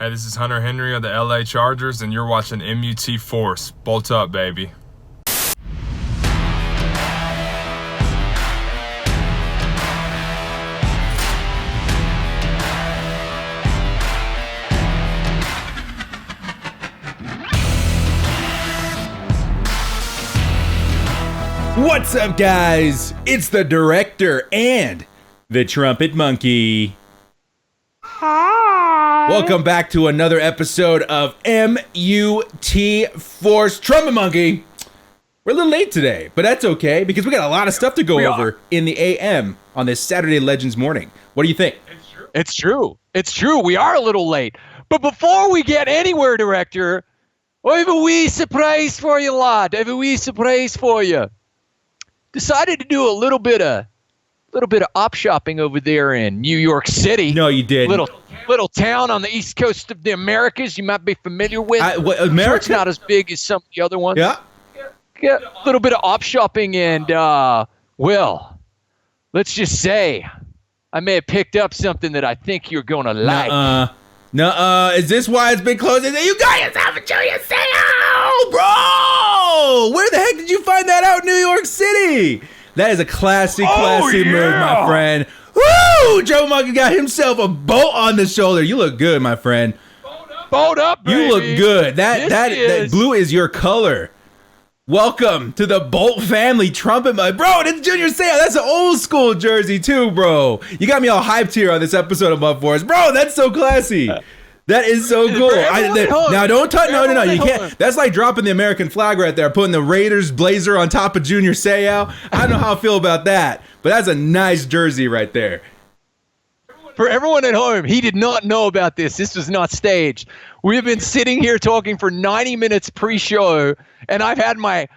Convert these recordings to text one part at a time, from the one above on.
Hey, this is Hunter Henry of the LA Chargers, and you're watching MUT Force. Bolt up, baby. What's up, guys? It's the director and the Trumpetmonkey. Hi. Welcome back to another episode of MUT Force. Trumpetmonkey. We're a little late today, but that's okay because we got a lot of stuff to go over in the AM on this Saturday Legends morning. What do you think? It's true. It's true. We are a little late. But before we get anywhere, director, I have a wee surprise for you, lad. I have a wee surprise for you. Decided to do a little bit of op shopping over there in New York City. No, you did. Little town on the east coast of the Americas you might be familiar with. America? Sure, it's not as big as some of the other ones. Yeah. Yeah, a little bit of op shopping and, well, let's just say I may have picked up something that I think you're going to like. Nuh-uh. Is this why it's been closed? You got yourself a junior sale, bro! Where the heck did you find that out in New York City? That is a classy move, my friend. Woo! Joe Monkey got himself a bolt on the shoulder. You look good, my friend. Bolt up, baby. You look good. That blue is your color. Welcome to the Bolt family, Trumpet. Bro, that's Junior sale. That's an old school jersey too, bro. You got me all hyped here on this episode of Mud Force. Bro, that's so classy. That is so cool. Now don't touch. No. You can't. That's like dropping the American flag right there, putting the Raiders blazer on top of Junior Seau. I don't know how I feel about that, but that's a nice jersey right there. For everyone at home, he did not know about this. This was not staged. We have been sitting here talking for 90 minutes pre-show, and I've had my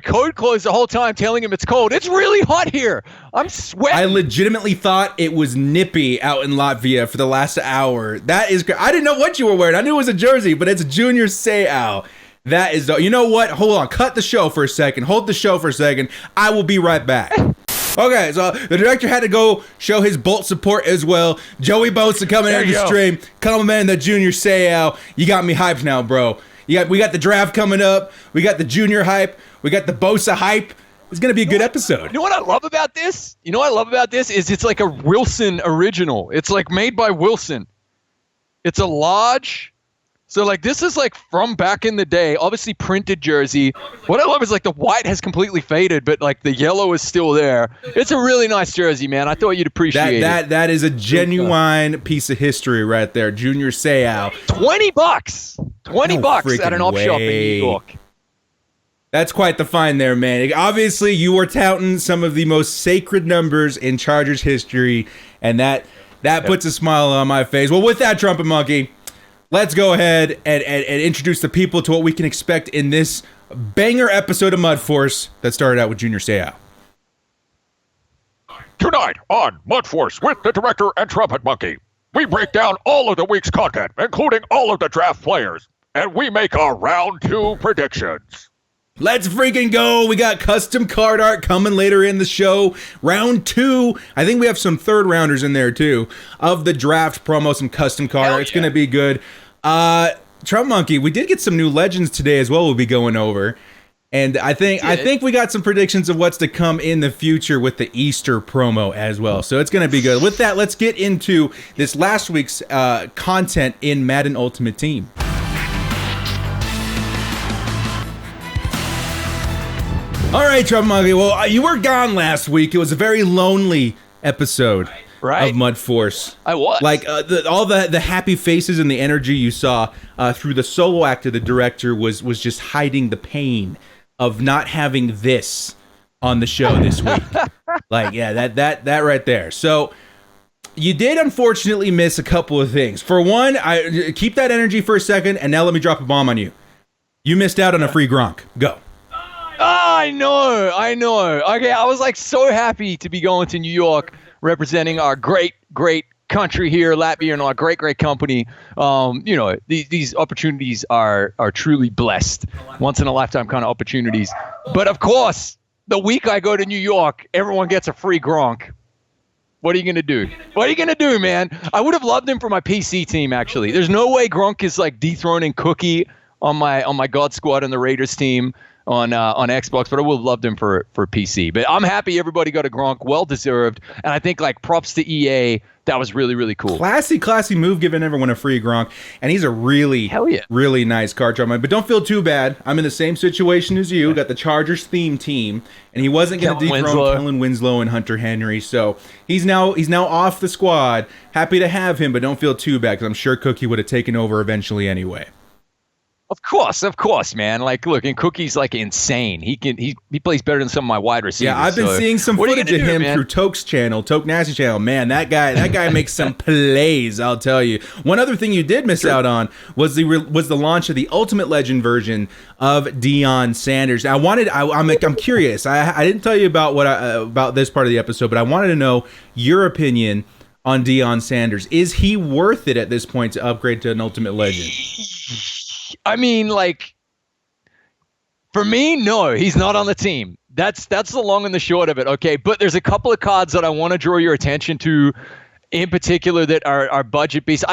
coat closed the whole time, telling him it's cold. It's really hot here. I'm sweating. I legitimately thought it was nippy out in Latvia for the last hour. That is great. I didn't know what you were wearing. I knew it was a jersey, but it's a Junior Seau. That is, you know what? Hold on. Cut the show for a second. Hold the show for a second. I will be right back. Okay, so the director had to go show his Bolt support as well. Joey Bosa coming into the stream, complimenting the Junior Seau. You got me hyped now, bro. We got the draft coming up. We got the Junior hype. We got the Bosa hype. It's gonna be a good episode. You know what I love about this? Is it's like a Wilson original. It's like made by Wilson. It's a Lodge. So like this is like from back in the day, obviously printed jersey. What I love is like the white has completely faded, but like the yellow is still there. It's a really nice jersey, man. I thought you'd appreciate it. That is a genuine piece of history right there. Junior Seau. $20. $20 at an op shop in New York. That's quite the find there, man. Obviously, you were touting some of the most sacred numbers in Chargers history, and that puts a smile on my face. Well, with that, Trumpetmonkey, let's go ahead and introduce the people to what we can expect in this banger episode of Mud Force that started out with Junior Seau. Tonight on Mud Force with the director and Trumpetmonkey, we break down all of the week's content, including all of the draft players, and we make our round 2 predictions. Let's freaking go. We got custom card art coming later in the show. Round 2. I think we have some third rounders in there too of the draft promo, some custom card art. It's going to be good. Trumpetmonkey, we did get some new legends today as well we'll be going over. And I think we got some predictions of what's to come in the future with the Easter promo as well. So it's going to be good. With that, let's get into this last week's content in Madden Ultimate Team. All right, Trumpetmonkey. Well, you were gone last week. It was a very lonely episode of Mud Force. I was. Like, all the happy faces and the energy you saw through the solo act of the director was just hiding the pain of not having this on the show this week. Like, yeah, that right there. So you did unfortunately miss a couple of things. For one, I keep that energy for a second, and now let me drop a bomb on you. You missed out on a free Gronk. Go. I know. Okay, I was like so happy to be going to New York representing our great country here, Latvia, and our great company. These opportunities are truly blessed, once in a lifetime kind of opportunities. But of course, the week I go to New York, everyone gets a free Gronk. What are you gonna do? What are you gonna do, man? I would have loved him for my PC team. Actually, there's no way Gronk is like dethroning Cookie on my God Squad and the Raiders team on Xbox, but I would have loved him for PC. But I'm happy everybody got a Gronk, well deserved, and I think like props to EA. That was really, really cool. Classy move, giving everyone a free Gronk. And he's a really, really nice card draw. But don't feel too bad. I'm in the same situation as you. Got the Chargers theme team. And he wasn't going to dethrone Kellen Winslow and Hunter Henry. So he's now off the squad. Happy to have him, but don't feel too bad because I'm sure Cookie would have taken over eventually anyway. Of course, man. Like, look, and Cookie's like insane. He plays better than some of my wide receivers. Yeah, I've been seeing some footage of him through Toke's channel, Toke Nasty's channel. Man, that guy makes some plays. I'll tell you. One other thing you did miss out on was the launch of the Ultimate Legend version of Deion Sanders. I'm curious. I didn't tell you about this part of the episode, but I wanted to know your opinion on Deion Sanders. Is he worth it at this point to upgrade to an Ultimate Legend? I mean, like, for me, no, he's not on the team. That's the long and the short of it, okay? But there's a couple of cards that I want to draw your attention to in particular that are budget beasts.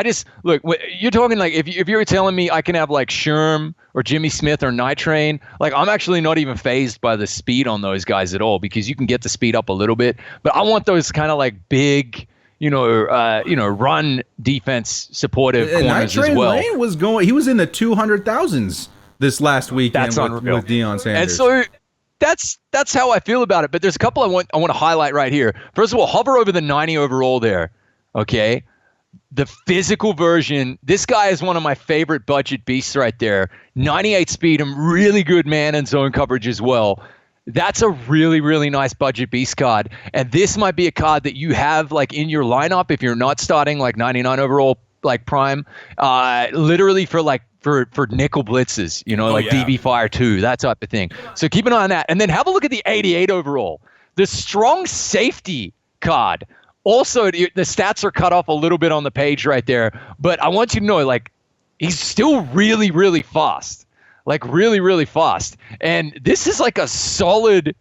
Look, you're talking like if you were telling me I can have like Sherm or Jimmy Smith or Night Train, like I'm actually not even phased by the speed on those guys at all because you can get the speed up a little bit. But I want those kind of like big, run defense supportive corners as well. Lane he was in the 200,000s this last weekend with Deion Sanders. And so that's how I feel about it. But there's a couple I want to highlight right here. First of all, hover over the 90 overall there. Okay. The physical version, this guy is one of my favorite budget beasts right there. 98 speed and really good man and zone coverage as well. That's a really, really nice budget beast card. And this might be a card that you have like in your lineup if you're not starting like 99 overall like prime, literally for nickel blitzes, DB Fire 2, that type of thing. So keep an eye on that. And then have a look at the 88 overall. The strong safety card. Also, the stats are cut off a little bit on the page right there. But I want you to know, like, he's still really, really fast. Like really, really fast. And this is like a solid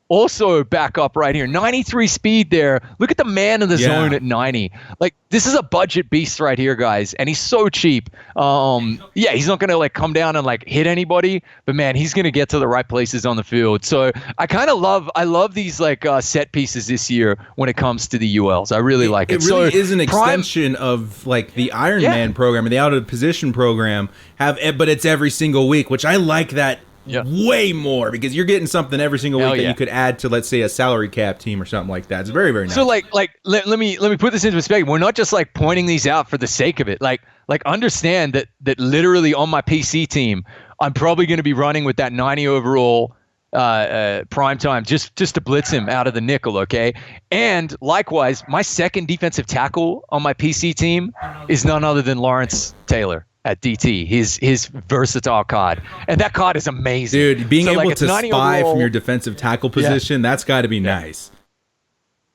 also backup right here. 93 speed there. Look at the man in the zone at 90. Like this is a budget beast right here, guys. And he's so cheap. He's not going to like come down and like hit anybody, but man, he's going to get to the right places on the field. So I love these like set pieces this year when it comes to the ULs. I really like it. It really is an extension of like the Iron Man program and the out of position program but it's every single week, which I like that way more because you're getting something every single week that you could add to, let's say, a salary cap team or something like that. It's very, very nice. So let me put this into perspective. We're not just like pointing these out for the sake of it. Like understand that literally on my PC team, I'm probably going to be running with that 90 overall prime time just to blitz him out of the nickel, okay? And likewise, my second defensive tackle on my PC team is none other than Lawrence Taylor at DT, his versatile card. And that card is amazing. Dude, being able to spy from your defensive tackle position, that's got to be nice.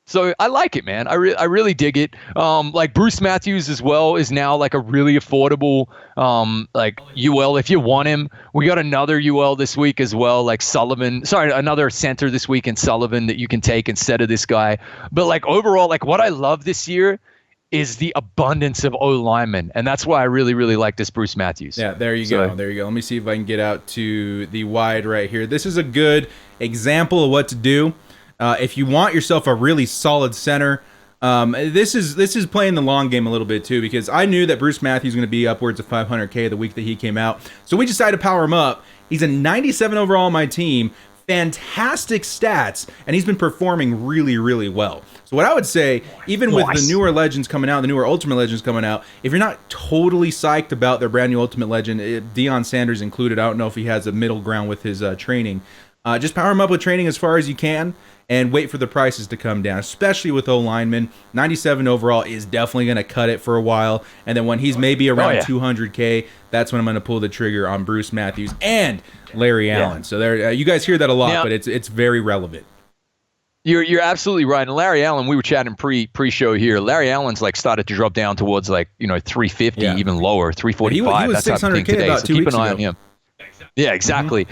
So I like it, man. I really dig it. Like Bruce Matthews as well is now like a really affordable like UL if you want him. We got another UL this week as well, like another center this week in Sullivan that you can take instead of this guy. But like overall, like what I love this year is the abundance of O linemen, and that's why I really, really like this Bruce Matthews. Yeah, there you go. Let me see if I can get out to the wide right here. This is a good example of what to do if you want yourself a really solid center. This is playing the long game a little bit too, because I knew that Bruce Matthews was going to be upwards of 500K the week that he came out, so we decided to power him up. He's a 97 overall on my team. Fantastic stats, and he's been performing really, really well. So what I would say, even with the newer Legends coming out, the newer Ultimate Legends coming out, if you're not totally psyched about their brand new Ultimate Legend, Deion Sanders included, I don't know if he has a middle ground with his training, just power him up with training as far as you can, and wait for the prices to come down, especially with O-linemen. 97 overall is definitely going to cut it for a while, and then when he's maybe around 200K, that's when I'm going to pull the trigger on Bruce Matthews and Larry Allen. So there, you guys hear that a lot, but it's very relevant. You're absolutely right. And Larry Allen, we were chatting pre-show here. Larry Allen's like started to drop down towards like 350, even lower, 345. He was 600K about 2 weeks ago. Keep an eye on him. Yeah, exactly.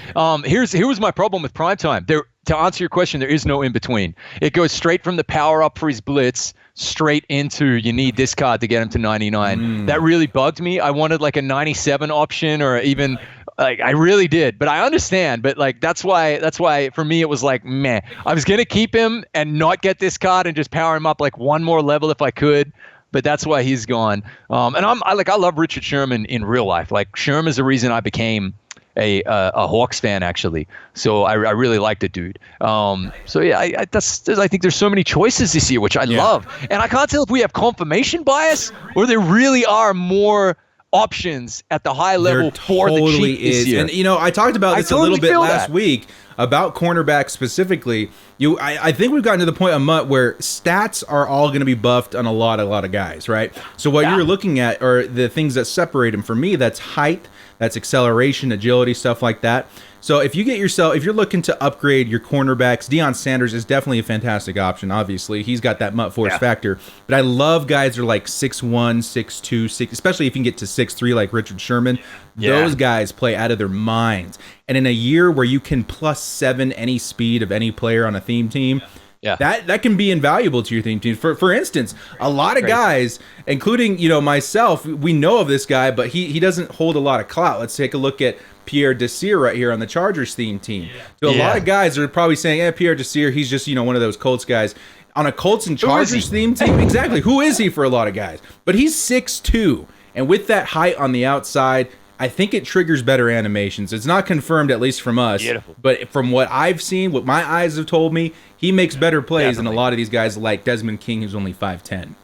Here was my problem with primetime. to answer your question, there is no in between. It goes straight from the power up for his blitz straight into you need this card to get him to 99. That really bugged me. I wanted like a 97 option or even like I really did, but I understand. But like that's why for me it was like meh. I was gonna keep him and not get this card and just power him up like one more level if I could. But that's why he's gone. And I love Richard Sherman in real life. Like Sherman's the reason I became a Hawks fan actually. So I really like the dude. So yeah, I think there's so many choices this year, which I love. And I can't tell if we have confirmation bias or there really are more options at the high level for the cheap this year. And I talked about this a little bit last week about cornerback specifically. I think we've gotten to the point on MUT where stats are all going to be buffed on a lot of guys, right? So what you're looking at are the things that separate them. For me, that's height, that's acceleration, agility, stuff like that. So if you're looking to upgrade your cornerbacks, Deion Sanders is definitely a fantastic option. Obviously, he's got that MUT force factor. But I love guys that are like 6'1", 6'2", 6, especially if you can get to 6'3", like Richard Sherman. Those guys play out of their minds. And in a year where you can +7 any speed of any player on a theme team, that can be invaluable to your theme team. For instance, a lot of guys, including myself, we know of this guy, but he doesn't hold a lot of clout. Let's take a look at Pierre Desir right here on the Chargers theme team. So a lot of guys are probably saying, Pierre Desir, he's just one of those Colts guys. On a Colts and Chargers theme team, exactly. Who is he for a lot of guys? But he's 6'2", and with that height on the outside, I think it triggers better animations. It's not confirmed, at least from us. Beautiful. But from what I've seen, what my eyes have told me, he makes better plays than a lot of these guys like Desmond King, who's only 5'10".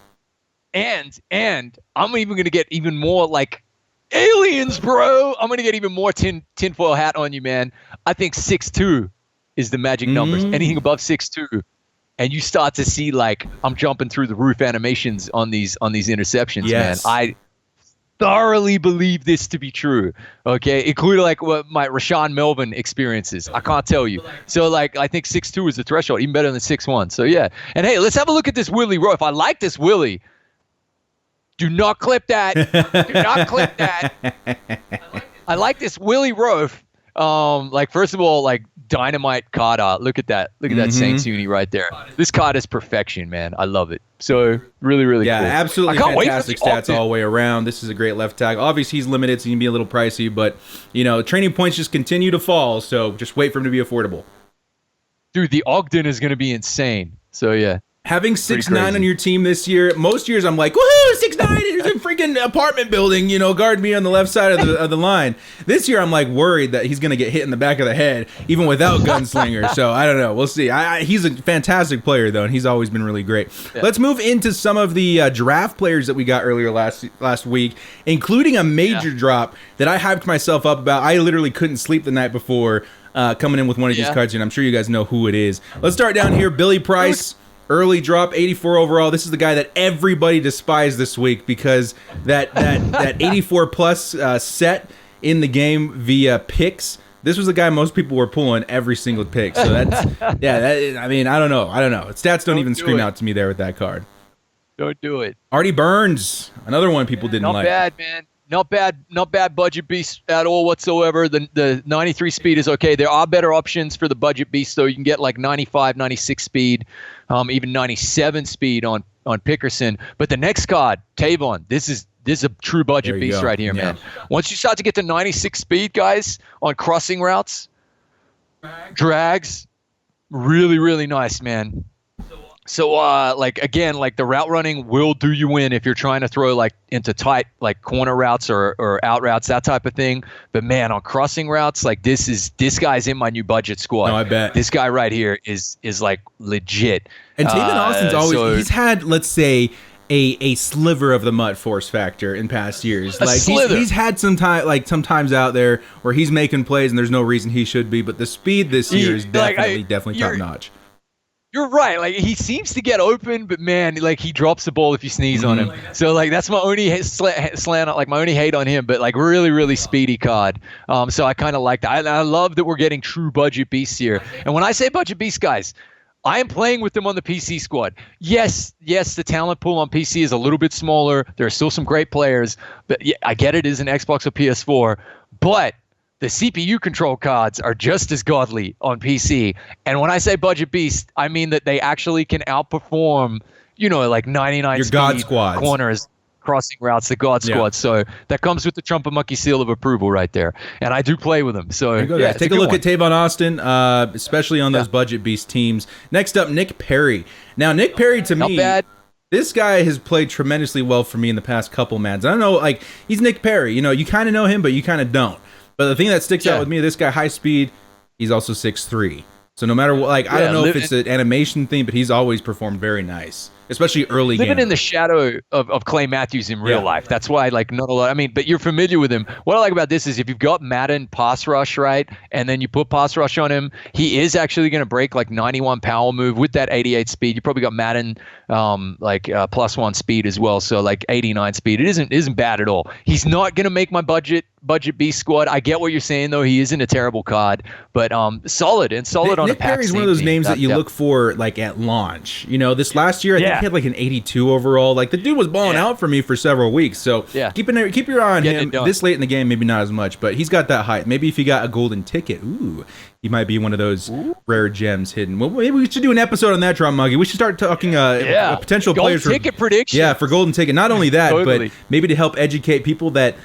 And I'm even going to get even more like aliens, bro. I'm going to get even more tinfoil hat on you, man. I think 6'2" is the magic numbers. Anything above 6'2", and you start to see like I'm jumping through the roof animations on these interceptions, man. I thoroughly believe this to be true, okay? Including like what my Rashawn Melvin experiences. I can't tell you. So like I think 6'2" is the threshold, even better than 6'1". So yeah. And hey, let's have a look at this Willie Rowe. If I like this Willie, do not clip that. Do not clip that. I like this Willie Rowe. Like first of all, like dynamite card art. Look at that. Look at that Saints uni right there. This card is perfection, man. I love it. So really, really cool. Absolutely fantastic stats all the way around. This is a great left tackle. Obviously, he's limited, so he can be a little pricey, but training points just continue to fall. So just wait for him to be affordable. Dude, the Ogden is going to be insane. So yeah. Having 6'9" on your team this year, most years I'm like, woohoo, 6'9", there's a freaking apartment building, guard me on the left side of the line. This year I'm like worried that he's going to get hit in the back of the head, even without Gunslinger. So I don't know. We'll see. He's a fantastic player, though, and he's always been really great. Yeah. Let's move into some of the draft players that we got earlier last week, including a major drop that I hyped myself up about. I literally couldn't sleep the night before coming in with one of these cards, and I'm sure you guys know who it is. Let's start down here. Billy Price. Early drop, 84 overall. This is the guy that everybody despised this week because that 84 plus set in the game via picks. This was the guy most people were pulling every single pick. So that's I don't know. Stats don't even scream out to me there with that card. Don't do it. Artie Burns, another one people didn't like. Not bad, man. Not bad budget beast at all whatsoever. The 93 speed is okay. There are better options for the budget beast, though. You can get like 95, 96 speed, even 97 speed on Pickerson. But the next card, Tavon, this is a true budget beast right here, man. Once you start to get to 96 speed, guys, on crossing routes, drags, really, really nice, man. So, like the route running will do you in if you're trying to throw like into tight like corner routes or out routes, that type of thing. But man, on crossing routes, like this guy's in my new budget squad. No, I bet this guy right here is like legit. And Taven Austin's always he's had, let's say, a sliver of the MUT force factor in past years. Like he's had some times out there where he's making plays and there's no reason he should be, but the speed this year is definitely top notch. You're right. Like he seems to get open, but man, like he drops the ball if you sneeze on him. So like that's my only slant, like my only hate on him. But like really, really speedy card. So I kind of like that. I love that we're getting true budget beasts here. And when I say budget beast, guys, I am playing with them on the PC squad. Yes, the talent pool on PC is a little bit smaller. There are still some great players, but yeah, I get it is an Xbox or PS4, but the CPU control cards are just as godly on PC. And when I say budget beast, I mean that they actually can outperform, like 99 Your speed God squads. corners, crossing routes, the God squad. So that comes with the Trumpetmonkey seal of approval right there. And I do play with them. So Yeah, take a look at Tavon Austin, especially on those budget beast teams. Next up, Nick Perry. Now, Nick Perry, to Not me, bad. this guy has played tremendously well for me in the past couple Mads. I don't know, like, he's Nick Perry. You kind of know him, but you kind of don't. But the thing that sticks out with me, this guy, high speed, he's also 6'3". So no matter what, like, I don't know if it's an animation thing, but he's always performed very nice, especially early Living game. in the shadow of Clay Matthews in real life. That's why, like, not a lot. I mean, but you're familiar with him. What I like about this is if you've got Madden pass rush, right, and then you put pass rush on him, he is actually going to break like 91 power move with that 88 speed. You probably got Madden +1 speed as well, so like 89 speed. It isn't bad at all. He's not going to make my budget B squad. I get what you're saying though. He isn't a terrible card, but solid on a Nick pack. Perry's one of those names that you look for like at launch. This last year I think he had like an 82 overall. Like the dude was balling out for me for several weeks. So keep your eye on him. This late in the game, maybe not as much, but he's got that height. Maybe if you got a golden ticket, he might be one of those rare gems hidden. Well, maybe we should do an episode on that, Trumpetmonkey. We should start talking potential golden players ticket prediction. Yeah, for golden ticket. Not only that, Totally. but maybe to help educate people that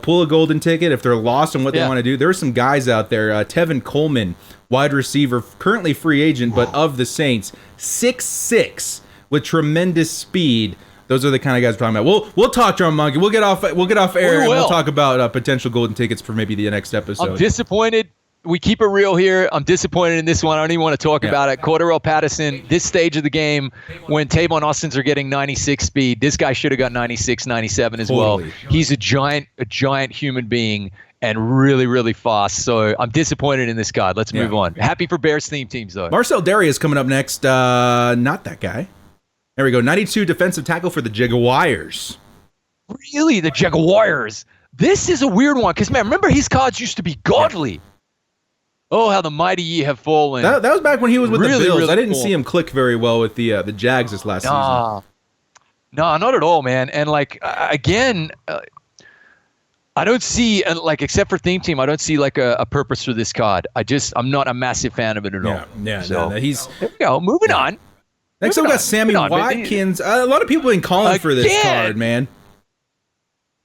pull a golden ticket if they're lost on what they want to do. There are some guys out there. Tevin Coleman, wide receiver, currently free agent, but of the Saints, 6'6", with tremendous speed. Those are the kind of guys we're talking about. We'll talk, Trumpetmonkey. We'll get off air and we'll talk about potential golden tickets for maybe the next episode. I'm disappointed. We keep it real here. I'm disappointed in this one. I don't even want to talk about it. Cordarrelle Patterson, this stage of the game, when Tavon Austins are getting 96 speed, this guy should have got 96, 97 as well. He's a giant human being and really, really fast. So I'm disappointed in this guy. Let's move on. Happy for Bears theme teams, though. Marcel Darius coming up next. Not that guy. There we go. 92 defensive tackle for the Jaguars. Really? The Jaguars? This is a weird one because, man, remember his cards used to be godly. Oh, how the mighty ye have fallen. That was back when he was with the Bills. Really I didn't see him click very well with the Jags this last season. No, not at all, man. And, like, again, I don't see, except for Theme Team, I don't see, like, a purpose for this card. I'm not a massive fan of it at all. Yeah, so, there we go. Moving on. Next up, we got Sammy Watkins. A lot of people have been calling for this card, man.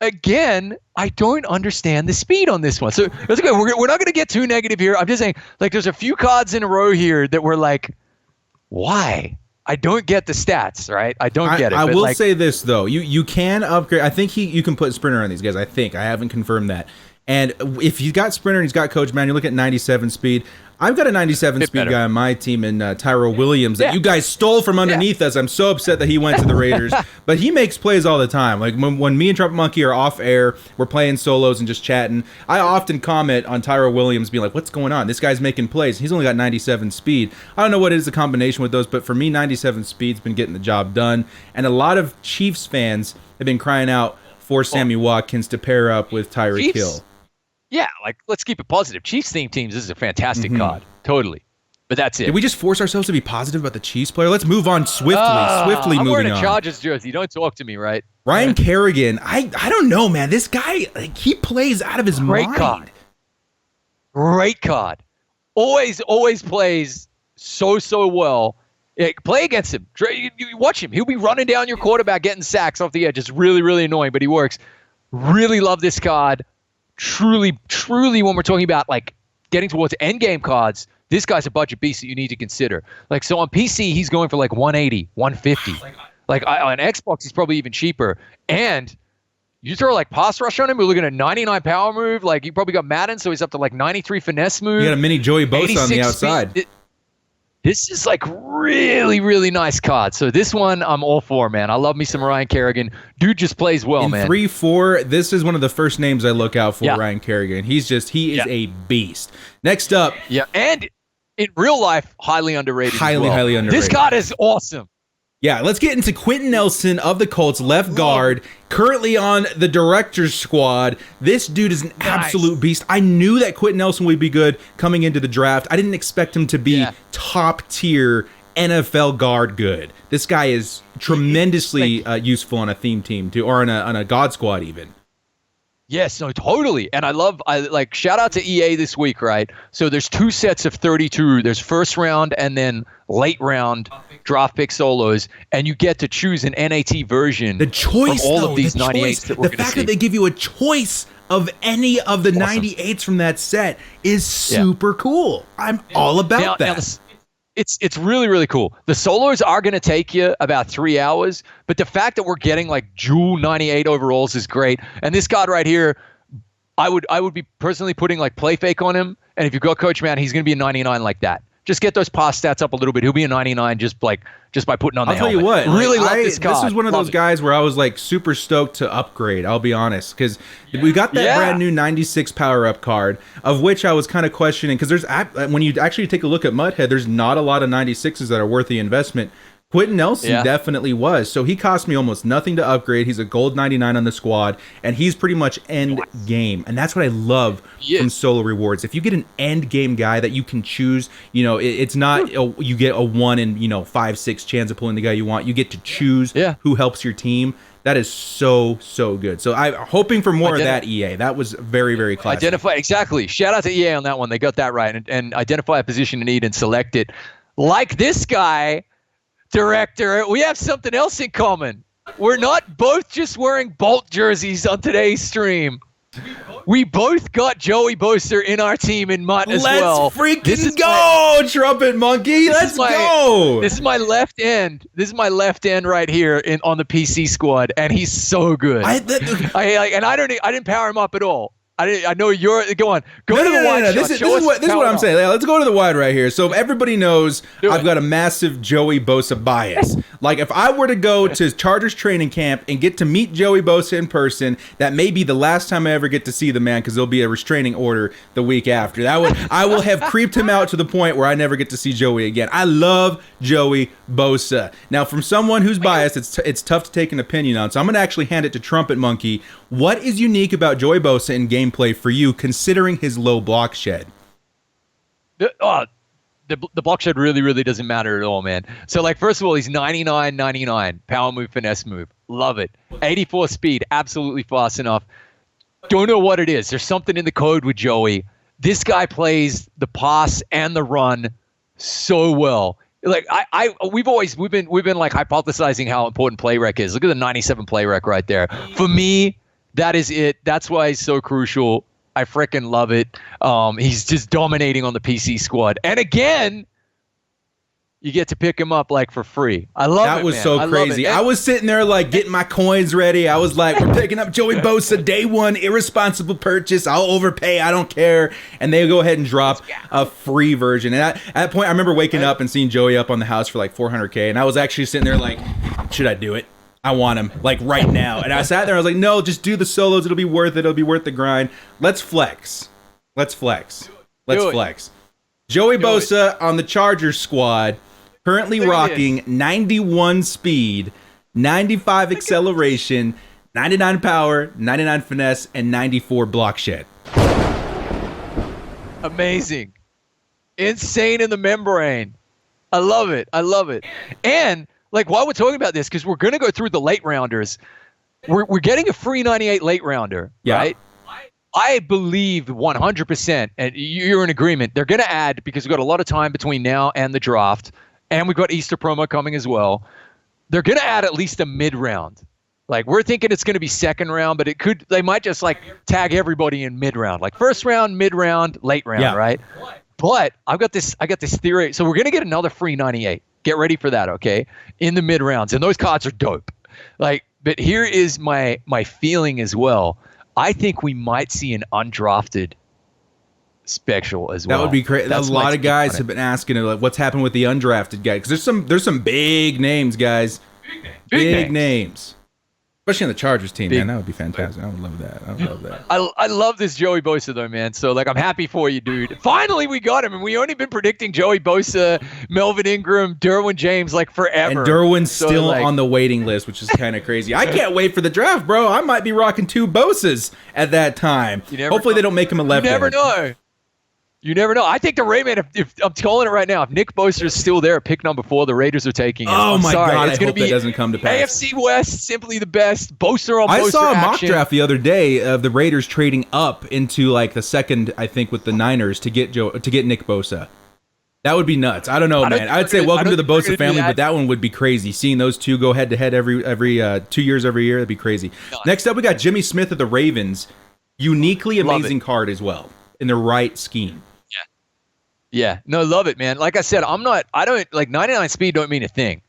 Again, I don't understand the speed on this one. So that's okay. We're not going to get too negative here. I'm just saying, like, there's a few cards in a row here that we're like, why? I don't get the stats, right? I don't get it. I will say this, though. You can upgrade. I think you can put Sprinter on these guys. I think. I haven't confirmed that. And if he's got Sprinter and he's got Coach Man, you look at 97 speed. I've got a 97 speed guy on my team in Tyrell Williams that you guys stole from underneath us. I'm so upset that he went to the Raiders. But he makes plays all the time. Like when me and Trumpetmonkey are off air, we're playing solos and just chatting. I often comment on Tyrell Williams being like, what's going on? This guy's making plays. He's only got 97 speed. I don't know what it is the combination with those, but for me, 97 speed's been getting the job done. And a lot of Chiefs fans have been crying out for Sammy Watkins to pair up with Tyreek Hill. Yeah, like, let's keep it positive. Chiefs theme teams, this is a fantastic card. Totally. But that's it. Did we just force ourselves to be positive about the Chiefs player? Let's move on swiftly. I'm moving on. wearing a Chargers jersey. Don't talk to me, right? Ryan Kerrigan. I don't know, man. This guy, like, he plays out of his mind. Great card. Always plays so well. Play against him. You watch him. He'll be running down your quarterback, getting sacks off the edge. It's really, really annoying, but he works. Really love this card. Truly, when we're talking about, like, getting towards end game cards, this guy's a budget beast that you need to consider. Like, so on PC, he's going for like 180, 150. Like on Xbox, he's probably even cheaper. And you throw like pass rush on him, we're looking at 99 power move. Like, you probably got Madden, so he's up to like 93 finesse move. You got a mini Joey Bosa on the outside. This is like really, really nice card. So this one I'm all for, man. I love me some Ryan Kerrigan. Dude just plays well, man. 3-4, this is one of the first names I look out for, Ryan Kerrigan. He is a beast. Next up. Yeah, and in real life, highly underrated. Highly underrated. This card is awesome. Yeah, let's get into Quentin Nelson of the Colts, left guard, currently on the director's squad. This dude is an absolute beast. I knew that Quentin Nelson would be good coming into the draft. I didn't expect him to be top tier NFL guard good. This guy is tremendously useful on a theme team too, or on a God squad even. Yes, no, totally. And I like shout out to EA this week, right? So there's 2 sets of 32. There's first round and then late round draft pick solos, and you get to choose an NAT version. The choice, from all though, of these the 98s choice, that we're the going to fact see. that they give you a choice of any of the Awesome. 98s from that set is super cool. I'm all about that. Now it's really, really cool. The solos are going to take you about 3 hours, but the fact that we're getting like dual 98 overalls is great. And this card right here, I would be personally putting like play fake on him. And if you go Coach Man, he's going to be a 99 like that. Just get those pass stats up a little bit. He'll be a 99 just by putting on the I'll tell you helmet. what, Really love this card. This was one of those guys where I was like super stoked to upgrade. I'll be honest, because we got that brand new 96 power up card, of which I was kind of questioning, because when you actually take a look at Mudhead, there's not a lot of 96s that are worth the investment. Quentin Nelson definitely was. So he cost me almost nothing to upgrade. He's a gold 99 on the squad, and he's pretty much end game. And that's what I love from solo rewards. If you get an end game guy that you can choose, it's not you get a 1 in 5-6 chance of pulling the guy you want. You get to choose who helps your team. That is so good. So I'm hoping for more of that, EA. That was very, very classic. Exactly. Shout out to EA on that one. They got that right. And identify a position in need and select it. Like this guy, Director, we have something else in common. We're not both just wearing Bolt jerseys on today's stream. We both got Joey Bosa in our team in MUT as well. Let's freaking go, Trumpetmonkey. Let's go. This is my left end. This is my left end right here on the PC squad, and he's so good. I didn't power him up at all. I know you're go on. Go to the wide shot. This is what I'm saying. Let's go to the wide right here. So everybody knows I've got a massive Joey Bosa bias. Like if I were to go to Chargers training camp and get to meet Joey Bosa in person, that may be the last time I ever get to see the man, because there'll be a restraining order the week after. I will have creeped him out to the point where I never get to see Joey again. I love Joey Bosa. Now, from someone who's biased, it's tough to take an opinion on. So I'm going to actually hand it to Trumpetmonkey. What is unique about Joey Bosa in gameplay for you, considering his low block shed? The block shed really doesn't matter at all, man. So, like, first of all, he's 99, power move, finesse move. Love it. 84 speed, absolutely fast enough. Don't know what it is. There's something in the code with Joey. This guy plays the pass and the run so well. Like we've been like hypothesizing how important play rec is. Look at the 97 play rec right there. For me, that is it. That's why he's so crucial. I freaking love it. He's just dominating on the PC squad. And again, you get to pick him up like for free. I love it. That was so crazy. I was sitting there like getting my coins ready. I was like, we're picking up Joey Bosa day one, irresponsible purchase. I'll overpay. I don't care. And they go ahead and drop a free version. And at that point, I remember waking up and seeing Joey up on the house for like 400K. And I was actually sitting there like, should I do it? I want him like right now. And I sat there. I was like, no, just do the solos. It'll be worth it. It'll be worth the grind. Let's flex. Joey Bosa on the Chargers squad. Currently rocking 91 speed, 95 acceleration, 99 power, 99 finesse, and 94 block shed. Amazing. Insane in the membrane. I love it. And like while we're talking about this, because we're going to go through the late rounders, we're getting a free 98 late rounder, right? I believe 100%, and you're in agreement, they're going to add, because we've got a lot of time between now and the draft, and we've got Easter promo coming as well. They're going to add at least a mid-round. Like, we're thinking it's going to be second round, but they might just, like, tag everybody in mid-round. Like, first round, mid-round, late round, right? But I got this theory. So we're going to get another free 98. Get ready for that, okay? In the mid-rounds. And those cards are dope. Like, but here is my feeling as well. I think we might see an undrafted special as well. That would be great. A lot of guys have been asking like, what's happened with the undrafted guy, because there's some big names, guys. Big names. Especially on the Chargers team, man. That would be fantastic. I would love that. I love this Joey Bosa though, man. So like, I'm happy for you, dude. Finally, we got him, and we only been predicting Joey Bosa, Melvin Ingram, Derwin James like forever. And Derwin's still on the waiting list, which is kind of crazy. I can't wait for the draft, bro. I might be rocking 2 Bosas at that time. Hopefully, they don't make him 11. You never know. You never know. I think the Raiders, if I'm calling it right now, if Nick Bosa is still there at pick number 4, the Raiders are taking him. Oh I'm my sorry. God, It's I gonna hope that doesn't come to pass. AFC West, simply the best. Bosa on Bosa I saw a mock action. draft the other day of the Raiders trading up into like the second, I think, with the Niners to get Nick Bosa. That would be nuts. I don't know, man. I'd say welcome to the Bosa family, but that one would be crazy. Seeing those two go head to head every 2 years every year, that'd be crazy. Next up, we got Jimmy Smith of the Ravens. Uniquely amazing card as well in the right scheme. Yeah, no, love it, man. Like I said, I don't like 99 speed don't mean a thing.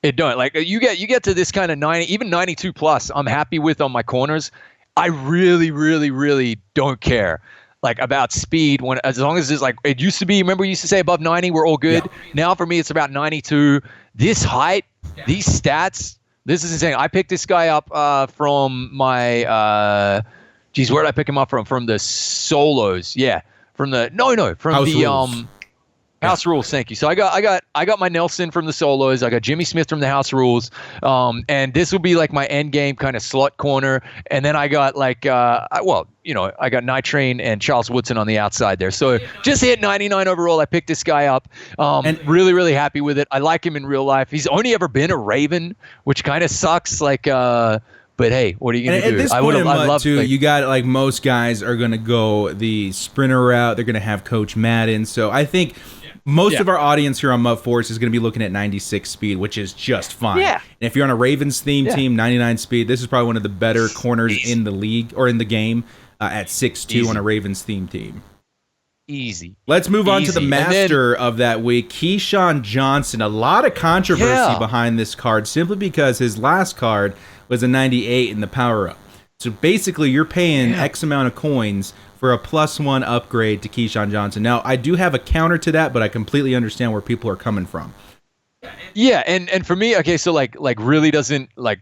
It don't. Like you get to this kind of 90, even 92 plus, I'm happy with on my corners. I really, really, really don't care like about speed as long as it's like it used to be. Remember we used to say above 90 we're all good. Yeah. Now for me it's about 92. This height, these stats, this is insane. I picked this guy up from my where did I pick him up from? From the solos. Yeah. From the House Rules. House Rules. Thank you. So I got my Nelson from the solos. I got Jimmy Smith from the House Rules. And this will be like my end game kind of slot corner. And then I got like I got Night Train and Charles Woodson on the outside there. So just hit 99 overall. I picked this guy up. And really, really happy with it. I like him in real life. He's only ever been a Raven, which kind of sucks. Like but hey, what are you going to do? At this point in MUT, too, you got like most guys are going to go the sprinter route. They're going to have Coach Madden. So I think most of our audience here on MUT Force is going to be looking at 96 speed, which is just fine. Yeah. And if you're on a Ravens theme team, 99 speed, this is probably one of the better corners in the league or in the game at 6'2" on a Ravens theme team. Easy. Let's move on to the master of that week, Keyshawn Johnson. A lot of controversy behind this card simply because his last card was a 98 in the power-up. So basically, you're paying X amount of coins for a +1 upgrade to Keyshawn Johnson. Now, I do have a counter to that, but I completely understand where people are coming from. Yeah, and for me, okay, so like really doesn't like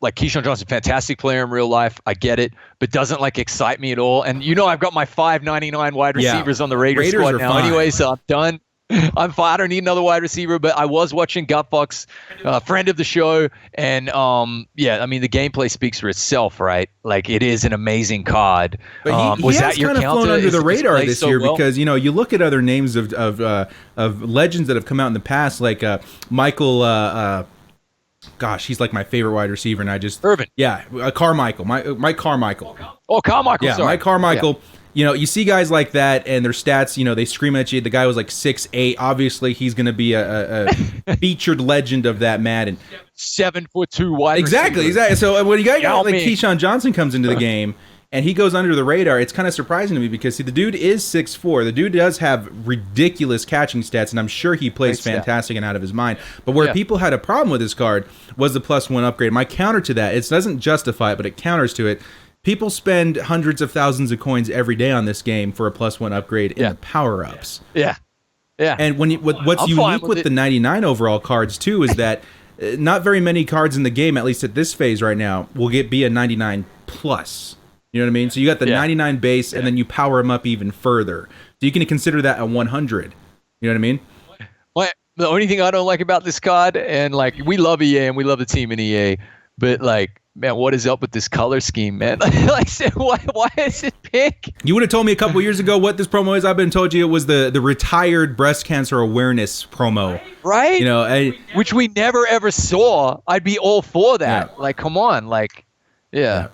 Keyshawn Johnson, fantastic player in real life. I get it, but doesn't like excite me at all. And I've got my 599 wide receivers on the Raiders squad now anyway, so I'm done. I'm fine. I don't need another wide receiver, but I was watching Gutfuck's friend of the show, and I mean the gameplay speaks for itself, right? Like it is an amazing card. But he has kind of flown under the radar this year because you look at other names of legends that have come out in the past, like Michael. Gosh, he's like my favorite wide receiver, and I just Irvin. Yeah, Carmichael, Mike Carmichael. Oh, Carmichael. Yeah, sorry. Mike Carmichael. Yeah. You see guys like that, and their stats, they scream at you. The guy was like 6'8". Obviously, he's going to be a featured legend of that Madden. 7'2" wide receiver. Exactly. So when you got like Keyshawn Johnson comes into the game, and he goes under the radar, it's kind of surprising to me because, see, the dude is 6'4". The dude does have ridiculous catching stats, and I'm sure he plays fantastic and out of his mind. But where people had a problem with his card was the +1 upgrade. My counter to that, it doesn't justify it, but it counters to it. People spend hundreds of thousands of coins every day on this game for a +1 upgrade in the power-ups. Yeah. And what's unique with the 99 overall cards, too, is that not very many cards in the game, at least at this phase right now, will be a 99 plus. You know what I mean? So you got the 99 base, and then you power them up even further. So you can consider that a 100. You know what I mean? Well, the only thing I don't like about this card, and like we love EA and we love the team in EA, but like, man, what is up with this color scheme, man? Like, why is it pink? You would have told me a couple years ago what this promo is. I've been told you it was the retired breast cancer awareness promo. Right? Which we never ever saw. I'd be all for that. Yeah. Like, come on. Like, yeah.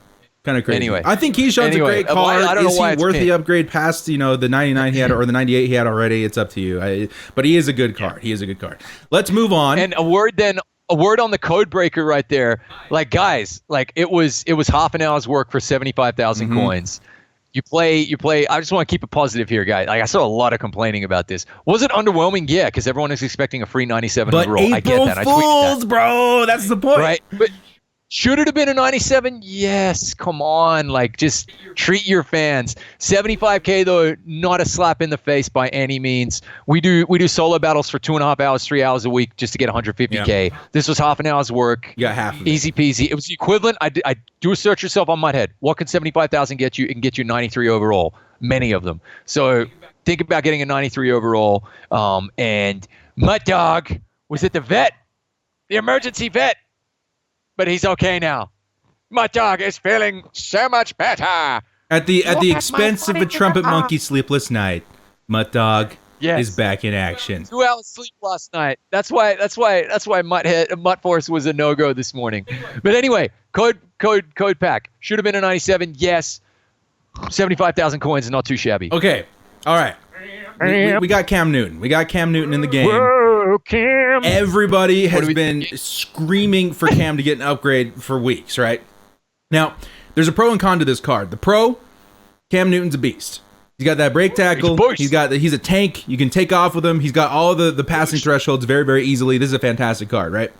Kind of crazy. Anyway, I think Keyshawn's a great card. I don't know why is he worth the upgrade past the 99 he had or the 98 he had already? It's up to you. But he is a good card. Let's move on. And a word on the code breaker right there. Like, guys, like it was half an hour's work for 75,000 coins. You play. I just want to keep it positive here, guys. Like, I saw a lot of complaining about this. Was it underwhelming? Yeah, because everyone is expecting a free 97 overall. I get that. April Fools, I tweeted that. bro. That's the point. Right, but. Should it have been a 97? Yes. Come on. Like, just treat your fans. 75K, though, not a slap in the face by any means. We do solo battles for 2.5 hours, 3 hours a week just to get 150K. Yeah. This was half an hour's work. You got half of it. Easy peasy. It was the equivalent. I do a search yourself on MUThead. What can 75,000 get you? It can get you 93 overall. Many of them. So think about getting a 93 overall. And Mud Dog was at the vet, the emergency vet. But he's okay now. My dog is feeling so much better. At the expense of a Trumpetmonkey sleepless night. MUT Dog Yes. is back in action. 2 hours sleep last night. That's why MUT Force was a no-go this morning. But anyway, code pack. Should have been a 97. Yes. 75,000 coins is not too shabby. Okay. All right. We got Cam Newton. We got Cam Newton in the game. Whoa, Cam. Everybody has been screaming for Cam to get an upgrade for weeks, right? Now, there's a pro and con to this card. The pro, Cam Newton's a beast. He's got that break tackle. He's a tank. You can take off with him. He's got all the passing thresholds very, very easily. This is a fantastic card, right?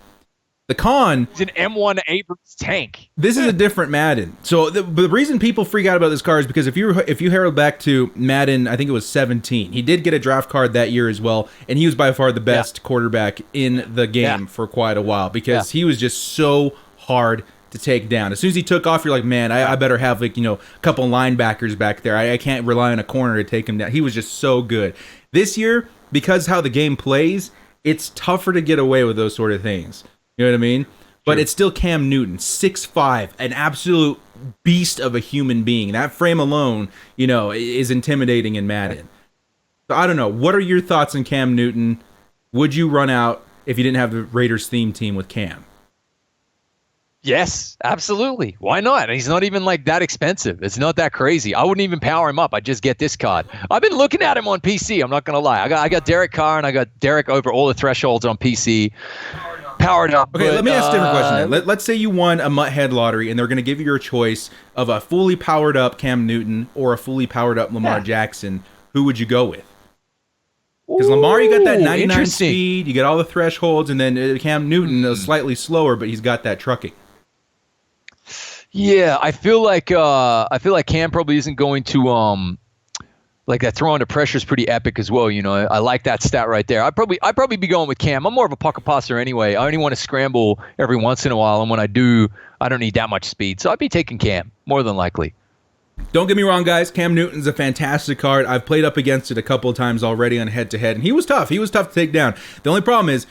The con, he's an M1 Abrams tank. This is a different Madden. So the reason people freak out about this card is because if you herald back to Madden, I think it was 17, he did get a draft card that year as well, and he was by far the best quarterback in the game for quite a while because he was just so hard to take down. As soon as he took off, you're like, man, I better have a couple linebackers back there. I can't rely on a corner to take him down. He was just so good. This year, because how the game plays, it's tougher to get away with those sort of things. You know what I mean? But it's still Cam Newton, 6'5", an absolute beast of a human being. That frame alone, is intimidating in Madden. So I don't know. What are your thoughts on Cam Newton? Would you run out if you didn't have the Raiders theme team with Cam? Yes, absolutely. Why not? He's not even that expensive. It's not that crazy. I wouldn't even power him up. I'd just get this card. I've been looking at him on PC. I'm not going to lie. I got Derek Carr and I got Derek over all the thresholds on PC. Powered up. Okay, let me ask a different question then. Let's say you won a MUT head lottery and they're going to give you your choice of a fully powered up Cam Newton or a fully powered up Lamar Jackson. Who would you go with? Because Lamar, you got that 99 speed, you got all the thresholds, and then Cam Newton is slightly slower, but he's got that trucking. Yeah, I feel like Cam probably isn't going to that throw under pressure is pretty epic as well. I like that stat right there. I'd probably be going with Cam. I'm more of a pocket passer anyway. I only want to scramble every once in a while, and when I do, I don't need that much speed. So I'd be taking Cam more than likely. Don't get me wrong, guys. Cam Newton's a fantastic card. I've played up against it a couple of times already on head-to-head, and he was tough. He was tough to take down. The only problem is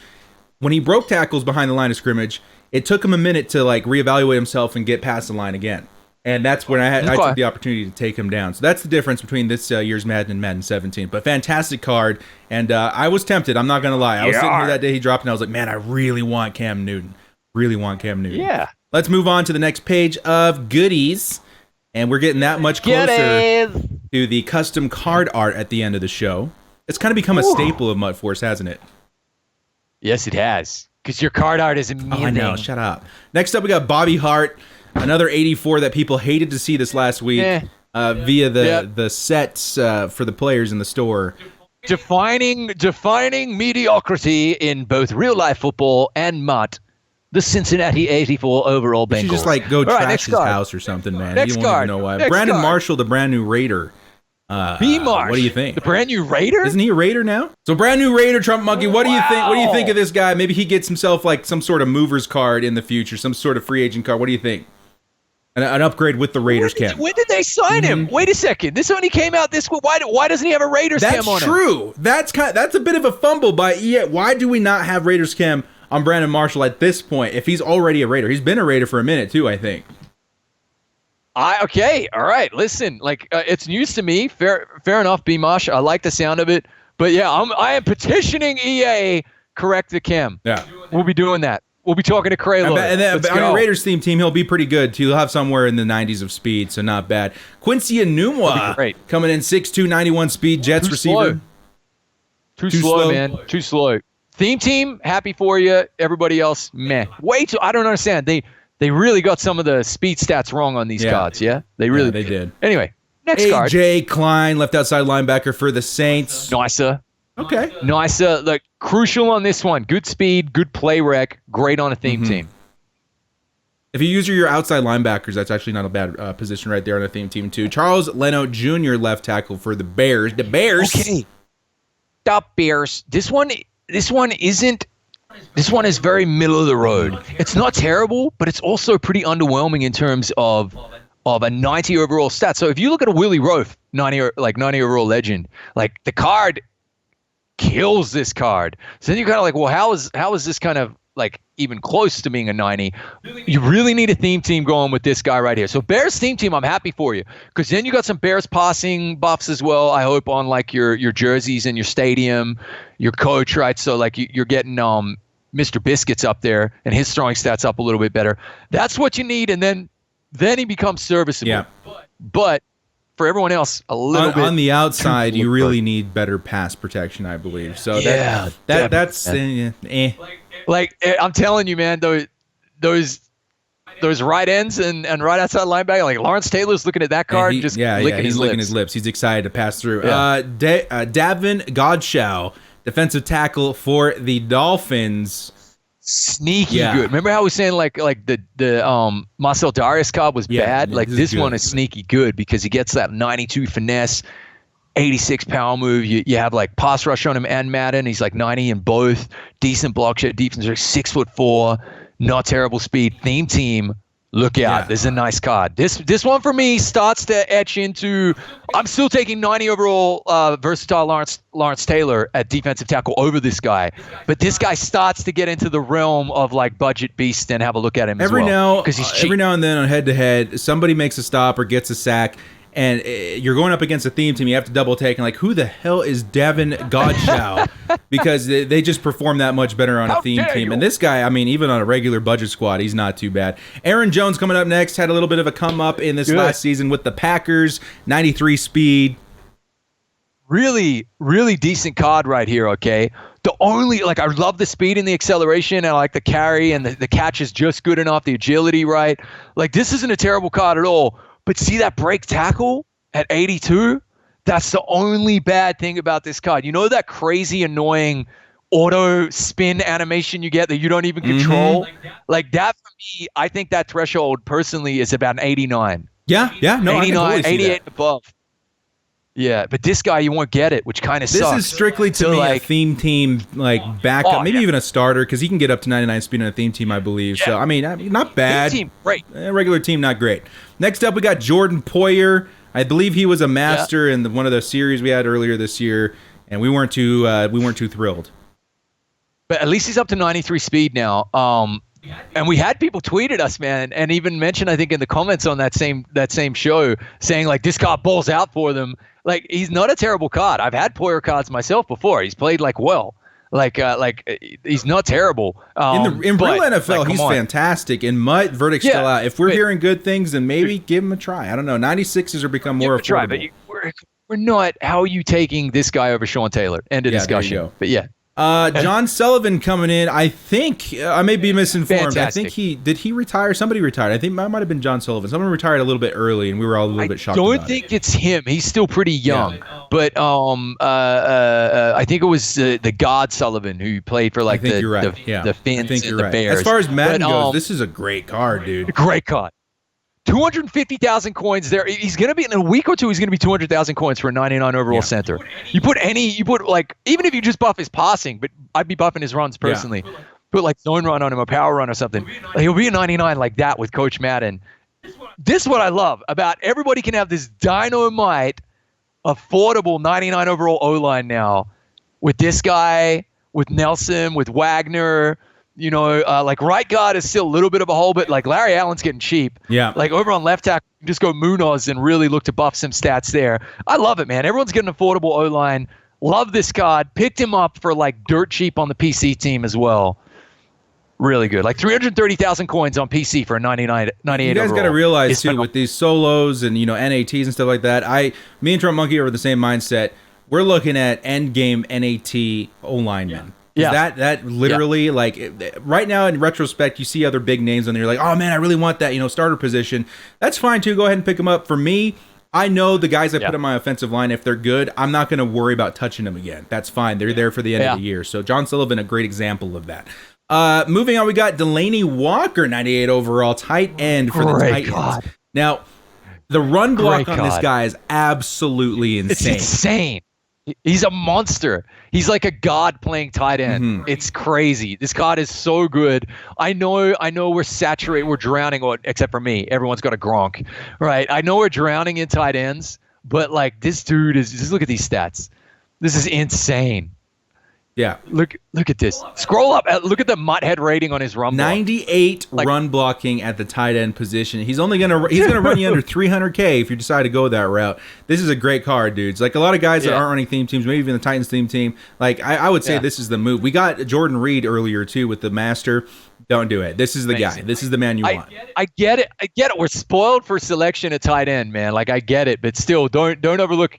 when he broke tackles behind the line of scrimmage, it took him a minute to reevaluate himself and get past the line again. And that's when I took the opportunity to take him down. So that's the difference between this year's Madden and Madden 17. But fantastic card, and I was tempted. I'm not going to lie. I was sitting here that day he dropped, and I was like, man, I really want Cam Newton. Really want Cam Newton. Yeah. Let's move on to the next page of goodies. And we're getting that much closer to the custom card art at the end of the show. It's kind of become a staple of MUT Force, hasn't it? Yes, it has. Because your card art is amazing. Oh, I know. Shut up. Next up, we got Bobby Hart, another 84 that people hated to see this last week via the sets for the players in the store. Defining mediocrity in both real-life football and MUT. The Cincinnati 84 overall Bengals. You should just go trash his house or something, man. Next you won't card. even know why. Next Brandon card. Marshall, the brand new Raider. B-Marsh. What do you think? The brand new Raider? Isn't he a Raider now? So brand new Raider, Trumpetmonkey. What do you think? What do you think of this guy? Maybe he gets himself some sort of movers card in the future, some sort of free agent card. What do you think? An upgrade with the Raiders cam. When did they sign him? Wait a second. This only came out this week. Why doesn't he have a Raiders cam on him? That's true. That's a bit of a fumble by EA. Why do we not have Raiders cam on Brandon Marshall at this point if he's already a Raider? He's been a Raider for a minute too, I think. Okay, all right. Listen, it's news to me. Fair enough, B-Mosh. I like the sound of it. But yeah, I am petitioning EA correct the cam. Yeah. We'll be doing that. We'll be talking to Craylo. And then on your Raiders theme team, he'll be pretty good too. He'll have somewhere in the 90s of speed, so not bad. Quincy Enunwa coming in 6'2", 91 speed, Jets receiver. Too slow, man. Too slow. Theme team, happy for you. Everybody else, meh. Way too. I don't understand. They really got some of the speed stats wrong on these cards. Yeah, they did. Anyway, next card. AJ Klein, left outside linebacker for the Saints. Nicer. Okay. Nicer. Crucial on this one. Good speed, good play rec. Great on a theme team. If you use your outside linebackers, that's actually not a bad position right there on a theme team too. Charles Leno Jr. left tackle for the Bears. The Bears. Okay. The Bears. This one isn't. This one is very middle of the road. It's not terrible, but it's also pretty underwhelming in terms of a 90 overall stat. So if you look at a Willie Roaf 90 overall legend, the card kills this card. So then you're kind of well, how is this kind of even close to being a 90. You really need a theme team going with this guy right here. So Bears theme team, I'm happy for you, because then you got some Bears passing buffs as well, I hope, on like your jerseys and your stadium, your coach, right? So like you're getting Mr. Biscuits up there and his throwing stats up a little bit better. That's what you need, and then he becomes serviceable. Yeah. But for everyone else, a little bit on the outside, you really need better pass protection, I believe. So that's Like I'm telling you, man, those right ends and right outside linebacker, like Lawrence Taylor's looking at that card, he's licking his lips. He's excited to pass through. Yeah. Davin Godchaux, defensive tackle for the Dolphins. Sneaky good. Remember how I was saying like the Marcel Darius card was bad? Yeah, like this one is sneaky good because he gets that 92 finesse, 86 power move. You have like pass rush on him and Madden. He's like 90 in both. Decent block shot defense. 6'4", not terrible speed. Theme team. Look out. Yeah. This is a nice card. This one for me starts to etch into, I'm still taking 90 overall versatile Lawrence Taylor at defensive tackle over this guy. But this guy starts to get into the realm of like budget beast, and have a look at him every now and then on head-to-head, somebody makes a stop or gets a sack, and you're going up against a theme team. You have to double take and like, who the hell is Davin Godchaux? Because they just perform that much better on a theme team. And this guy, I mean, even on a regular budget squad, he's not too bad. Aaron Jones coming up next, had a little bit of a come up in this last season with the Packers, 93 speed. Really, really decent card right here, okay? The only, like, I love the speed and the acceleration, and I like the carry, and the catch is just good enough, the agility, right? Like, this isn't a terrible card at all. But see that break tackle at 82? That's the only bad thing about this card. You know that crazy, annoying auto spin animation you get that you don't even control? Like that for me, I think that threshold personally is about an 89. Yeah, no, 89, 88 and above. Yeah, but this guy, you won't get it, which kind of sucks. This is strictly to me a theme team like backup, maybe even a starter, because he can get up to 99 speed on a theme team, I believe. Yeah. So, I mean, not bad. Theme team, great. Regular team, not great. Next up, we got Jordan Poyer. I believe he was a master in one of the series we had earlier this year, and we weren't too thrilled. But at least he's up to 93 speed now. And we had people tweet at us, man, and even mentioned, I think, in the comments on that same show, saying like this card balls out for them. Like, he's not a terrible card. I've had Poyer cards myself before. He's played like well. Like he's not terrible. In real NFL, he's fantastic. In MUT, verdict's still out. If we're hearing good things, then maybe give him a try. I don't know. 96s are become more affordable. Try, but we're not. How are you taking this guy over Sean Taylor? End of discussion. But yeah. John Sullivan coming in. I think I may be misinformed. Fantastic. I think he retire. Somebody retired. I think that might have been John Sullivan. Someone retired a little bit early, and we were all a little bit shocked. I don't think it's him. He's still pretty young. Yeah. But I think it was the God Sullivan who played for like the Finns and the Bears. As far as Madden goes, this is a great card, dude. Great card. 250,000 coins there. He's going to be in a week or two. He's going to be 200,000 coins for a 99 overall center. You put like, even if you just buff his passing, but I'd be buffing his runs personally. Yeah. Put like zone run on him, a power run or something. Like, he'll be a 99 like that with Coach Madden. This is what I love about everybody can have this dynamite, affordable 99 overall O-line now with this guy, with Nelson, with Wagner. You know, like right guard is still a little bit of a hole, but like Larry Allen's getting cheap. Yeah. Like over on left tackle, just go Munoz and really look to buff some stats there. I love it, man. Everyone's getting an affordable O-line. Love this card. Picked him up for like dirt cheap on the PC team as well. Really good. Like 330,000 coins on PC for a 98 You guys got to realize too, with these solos and, you know, NATs and stuff like that, me and Trumpetmonkey are the same mindset. We're looking at end game NAT O-linemen. Yeah. That literally, like, right now in retrospect, you see other big names and you're like, oh man, I really want that, you know, starter position. That's fine too. Go ahead and pick them up. For me, I know the guys I put on my offensive line, if they're good, I'm not going to worry about touching them again. That's fine. They're there for the end of the year. So John Sullivan, a great example of that. Moving on, we got Delaney Walker, 98 overall, tight end for the Titans. God. Now, the run block on this guy is absolutely insane. It's insane. He's a monster. He's like a god playing tight end. Mm-hmm. It's crazy. This god is so good. I know we're saturated, we're drowning, except for me. Everyone's got a Gronk, right? I know we're drowning in tight ends, but like this dude is, just look at these stats. This is insane. Yeah. Look at this. Scroll up. Look at the MUT head rating on his run block. 98 run blocking at the tight end position. He's gonna run you under 300K if you decide to go that route. This is a great card, dudes. Like a lot of guys that aren't running theme teams, maybe even the Titans theme team. Like I would say this is the move. We got Jordan Reed earlier too with the Master. Don't do it. This is the guy. This is the man you want. I get it. We're spoiled for selection at tight end, man. Like I get it, but still, don't overlook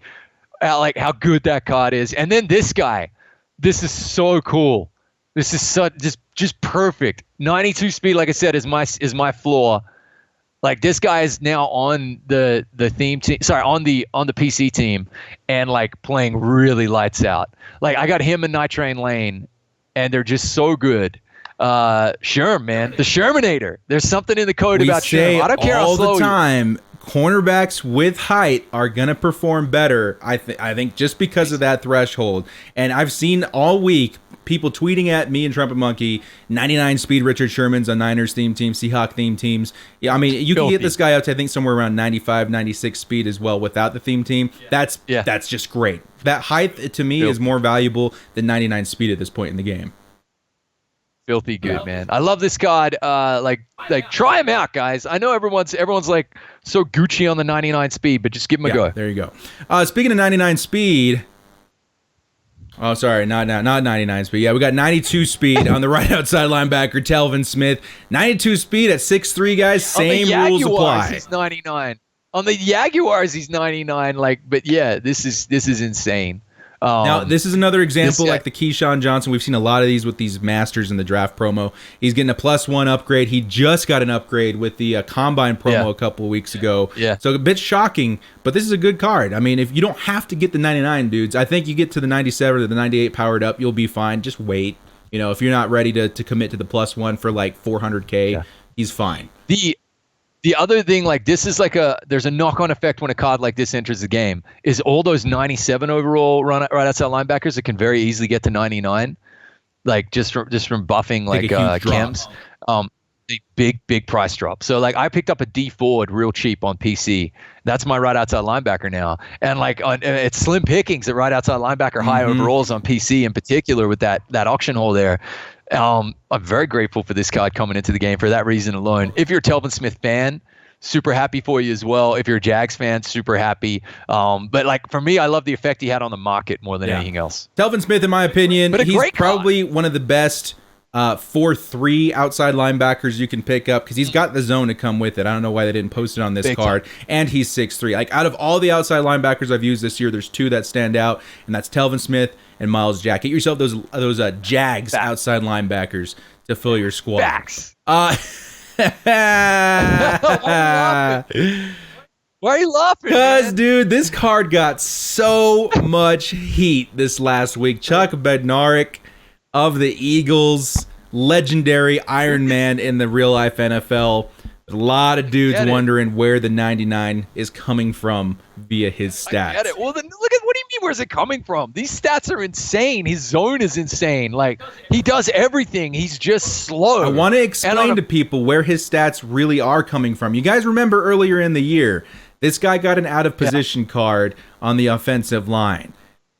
like how good that card is. And then this guy. This is so cool. This is just perfect. 92 speed, like I said, is my floor. Like this guy is now on the theme team. Sorry, on the PC team, and like playing really lights out. Like I got him and Night Train Lane, and they're just so good. Sherm, man, the Shermanator. There's something in the code about Sherm. I don't care how slow all the time. Cornerbacks with height are gonna perform better. I think just because of that threshold. And I've seen all week people tweeting at me and Trumpetmonkey 99 speed Richard Sherman's on Niners theme team, Seahawk theme teams. Yeah, I mean you can get this guy up to I think somewhere around 95, 96 speed as well without the theme team. That's just great. That height to me is more valuable than 99 speed at this point in the game. Filthy good, man. I love this card. Like try him out, guys. I know everyone's like so Gucci on the 99 speed, but just give him a go. There you go. Speaking of 99 speed, oh sorry, not 99 speed. Yeah, we got 92 speed on the right outside linebacker, Telvin Smith. 92 speed at 6'3", guys. Same rules apply. He's 99. On the Jaguars, he's 99. Like, but yeah, this is insane. Now, this is another example like the Keyshawn Johnson. We've seen a lot of these with these Masters in the draft promo. He's getting a +1 upgrade. He just got an upgrade with the Combine promo a couple of weeks ago. Yeah. So a bit shocking, but this is a good card. I mean, if you don't have to get the 99, dudes, I think you get to the 97 or the 98 powered up, you'll be fine. Just wait. You know, if you're not ready to commit to the +1 for like 400K, he's fine. The other thing, like this is like there's a knock-on effect when a card like this enters the game, is all those 97 overall right outside linebackers that can very easily get to 99, like just from buffing like chems, a big price drop. So like I picked up a D Ford real cheap on PC. That's my right outside linebacker now, and like it's slim pickings at right outside linebacker high overalls on PC in particular with that auction hole there. I'm very grateful for this card coming into the game for that reason alone. If you're a Telvin Smith fan, super happy for you as well. If you're a Jags fan, super happy. But like for me, I love the effect he had on the market more than anything else. Telvin Smith, in my opinion, he's probably one of the best 4-3 outside linebackers you can pick up because he's got the zone to come with it. I don't know why they didn't post it on this card. And he's 6'3". Like out of all the outside linebackers I've used this year, there's two that stand out, and that's Telvin Smith and Miles Jack. Get yourself those Jags outside linebackers to fill your squad. Facts. Why are you laughing? Because, dude, this card got so much heat this last week. Chuck Bednarik of the Eagles, legendary Iron Man in the real life NFL. A lot of dudes wondering where the 99 is coming from via his stats. I get it. Well, then look at what do you mean? Where's it coming from? These stats are insane. His zone is insane. Like he does everything. He's just slow. I want to explain to people where his stats really are coming from. You guys remember earlier in the year, this guy got an out of position card on the offensive line.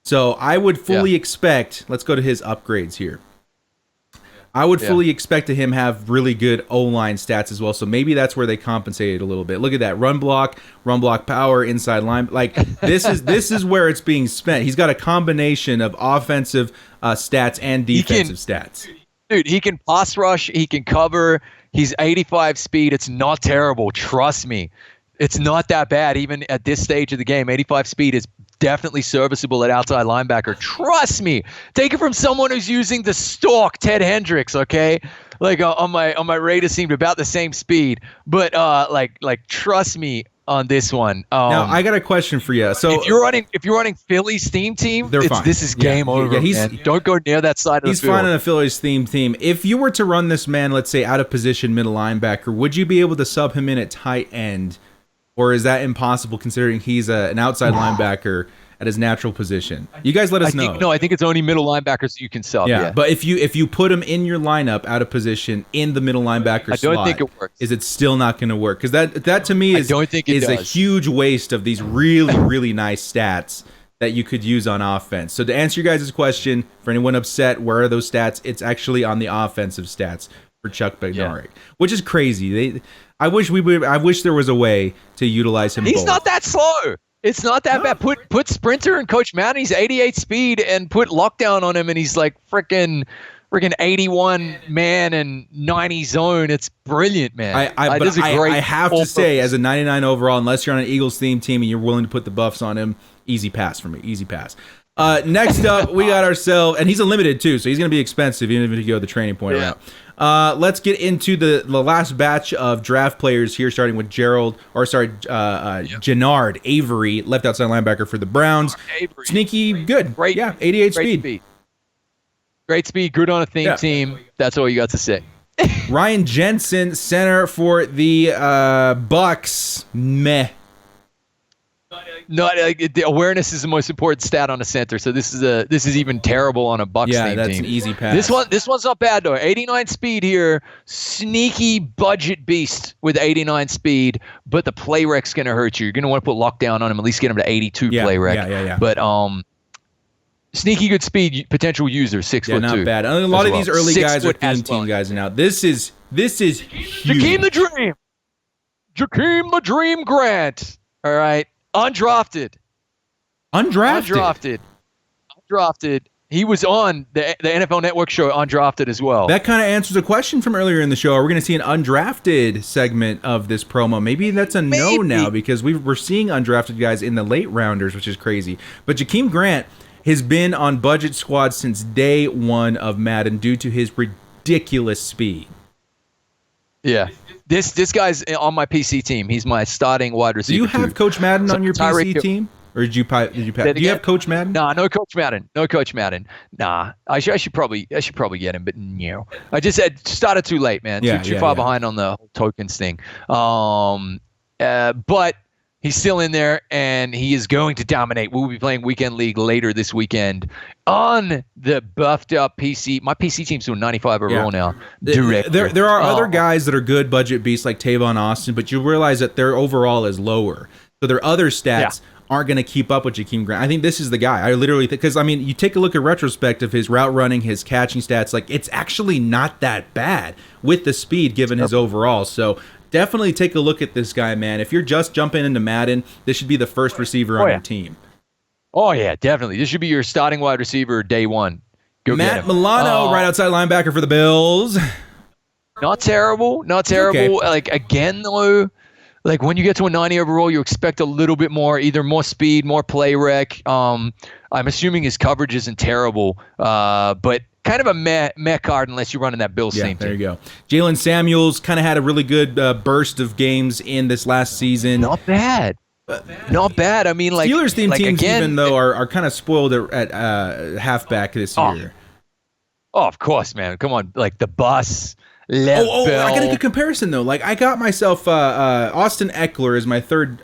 So I would fully expect. Let's go to his upgrades here. I would fully expect to him have really good O-line stats as well. So maybe that's where they compensated a little bit. Look at that. Run block power, inside line. Like this is where it's being spent. He's got a combination of offensive stats and defensive stats. Dude, he can pass rush, he can cover. He's 85 speed. It's not terrible. Trust me. It's not that bad even at this stage of the game. 85 speed is definitely serviceable at outside linebacker. Trust me. Take it from someone who's using the stalk Ted Hendricks, okay? Like on my Raiders seemed about the same speed, but like trust me on this one. Now I got a question for you. So if you're running Philly's theme team, this is game over. Man. Don't go near that side of the field. He's fine on a Phillies theme team. If you were to run this man, let's say out of position middle linebacker, would you be able to sub him in at tight end? Or is that impossible considering he's an outside linebacker at his natural position? You guys let us know. I think it's only middle linebackers you can sub. Yeah, but if you put him in your lineup out of position in the middle linebacker slot, I don't think it works. Is it still not going to work? Because that to me is a huge waste of these really, really nice stats that you could use on offense. So to answer your guys' question, for anyone upset, where are those stats? It's actually on the offensive stats for Chuck Bednarik, which is crazy. I wish there was a way to utilize him. He's not that slow. It's not that bad. Put Sprinter and Coach Madden. He's 88 speed, and put Lockdown on him, and he's like freaking 81 man and 90 zone. It's brilliant, man. I have to say, as a 99 overall, unless you're on an Eagles theme team and you're willing to put the buffs on him, easy pass for me. Easy pass. Next up, we got ourselves, and he's a limited too, so he's going to be expensive even if you go the training point route. Let's get into the last batch of draft players here, starting with Jennard Avery, left outside linebacker for the Browns. Avery. Sneaky good. Great. Yeah, 88 speed. Great speed, good on a theme team. That's all you got to say. Ryan Jensen, center for the Bucks. Meh. No, the awareness is the most important stat on a center. So this is even terrible on a Bucks theme team. Yeah, that's an easy pass. This one's not bad though. 89 speed here, sneaky budget beast with 89 speed, but the play rec's gonna hurt you. You're gonna want to put Lockdown on him, at least get him to 82 play rec. Yeah. But sneaky good speed potential user, 6'2". Yeah, not bad. A lot of these early guys are theme team guys now. This is huge. Jakeem the Dream Grant. All right. Undrafted. He was on the NFL Network show Undrafted as well. That kind of answers a question from earlier in the show. Are we going to see an undrafted segment of this promo? Maybe that's a no now, because we're seeing undrafted guys in the late rounders, which is crazy. But Jakeem Grant has been on budget squad since day one of Madden due to his ridiculous speed. Yeah. This guy's on my PC team. He's my starting wide receiver. Do you have Coach Madden on your PC team? Or did you pass? Do you have Coach Madden? Nah, no Coach Madden. Nah, I should probably get him, but no. I just started too late, man. Too far behind on the tokens thing. But he's still in there, and he is going to dominate. We will be playing Weekend League later this weekend on the buffed up PC. My PC team's doing 95 overall now. There are other guys that are good budget beasts like Tavon Austin, but you realize that their overall is lower. So their other stats aren't going to keep up with Jakeem Grant. I think this is the guy. I literally think, because, I mean, you take a look at retrospect of his route running, his catching stats, like, it's actually not that bad with the speed given his overall. So definitely take a look at this guy, man. If you're just jumping into Madden, this should be the first receiver on your team. Oh, yeah, definitely. This should be your starting wide receiver day one. Go Matt Milano, right outside linebacker for the Bills. Not terrible. Okay. Like, again, though, like when you get to a 90 overall, you expect a little bit more, either more speed, more play rec. I'm assuming his coverage isn't terrible, but kind of a meh card unless you're running that Bills team. There you go. Jalen Samuels kind of had a really good burst of games in this last season. Not bad. I mean, like Steelers teams, again, even though are kind of spoiled at halfback this year. Oh, of course, man. Come on, like the bus. I got a good comparison though. Like I got myself Austin Eckler as my third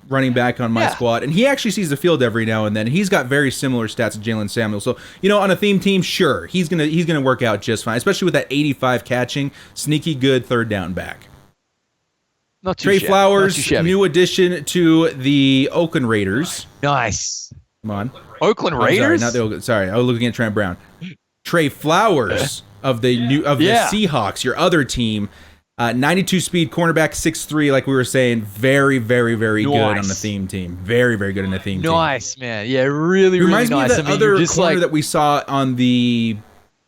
running back on my squad, and he actually sees the field every now and then. He's got very similar stats to Jalen Samuels. So on a theme team, sure, he's gonna work out just fine, especially with that 85 catching, sneaky good third down back. Not too Trey shabby. Flowers, new addition to the Oakland Raiders. Nice. Come on, Oakland Raiders. Sorry, I was looking at Trent Brown. Trey Flowers. Of the Seahawks, your other team, 92 speed, cornerback, 6'3", like we were saying, very, very, very good on the theme team. Very, very good in the theme team. Nice, man. Yeah, really, reminds really nice. Me of that other corner that we saw on the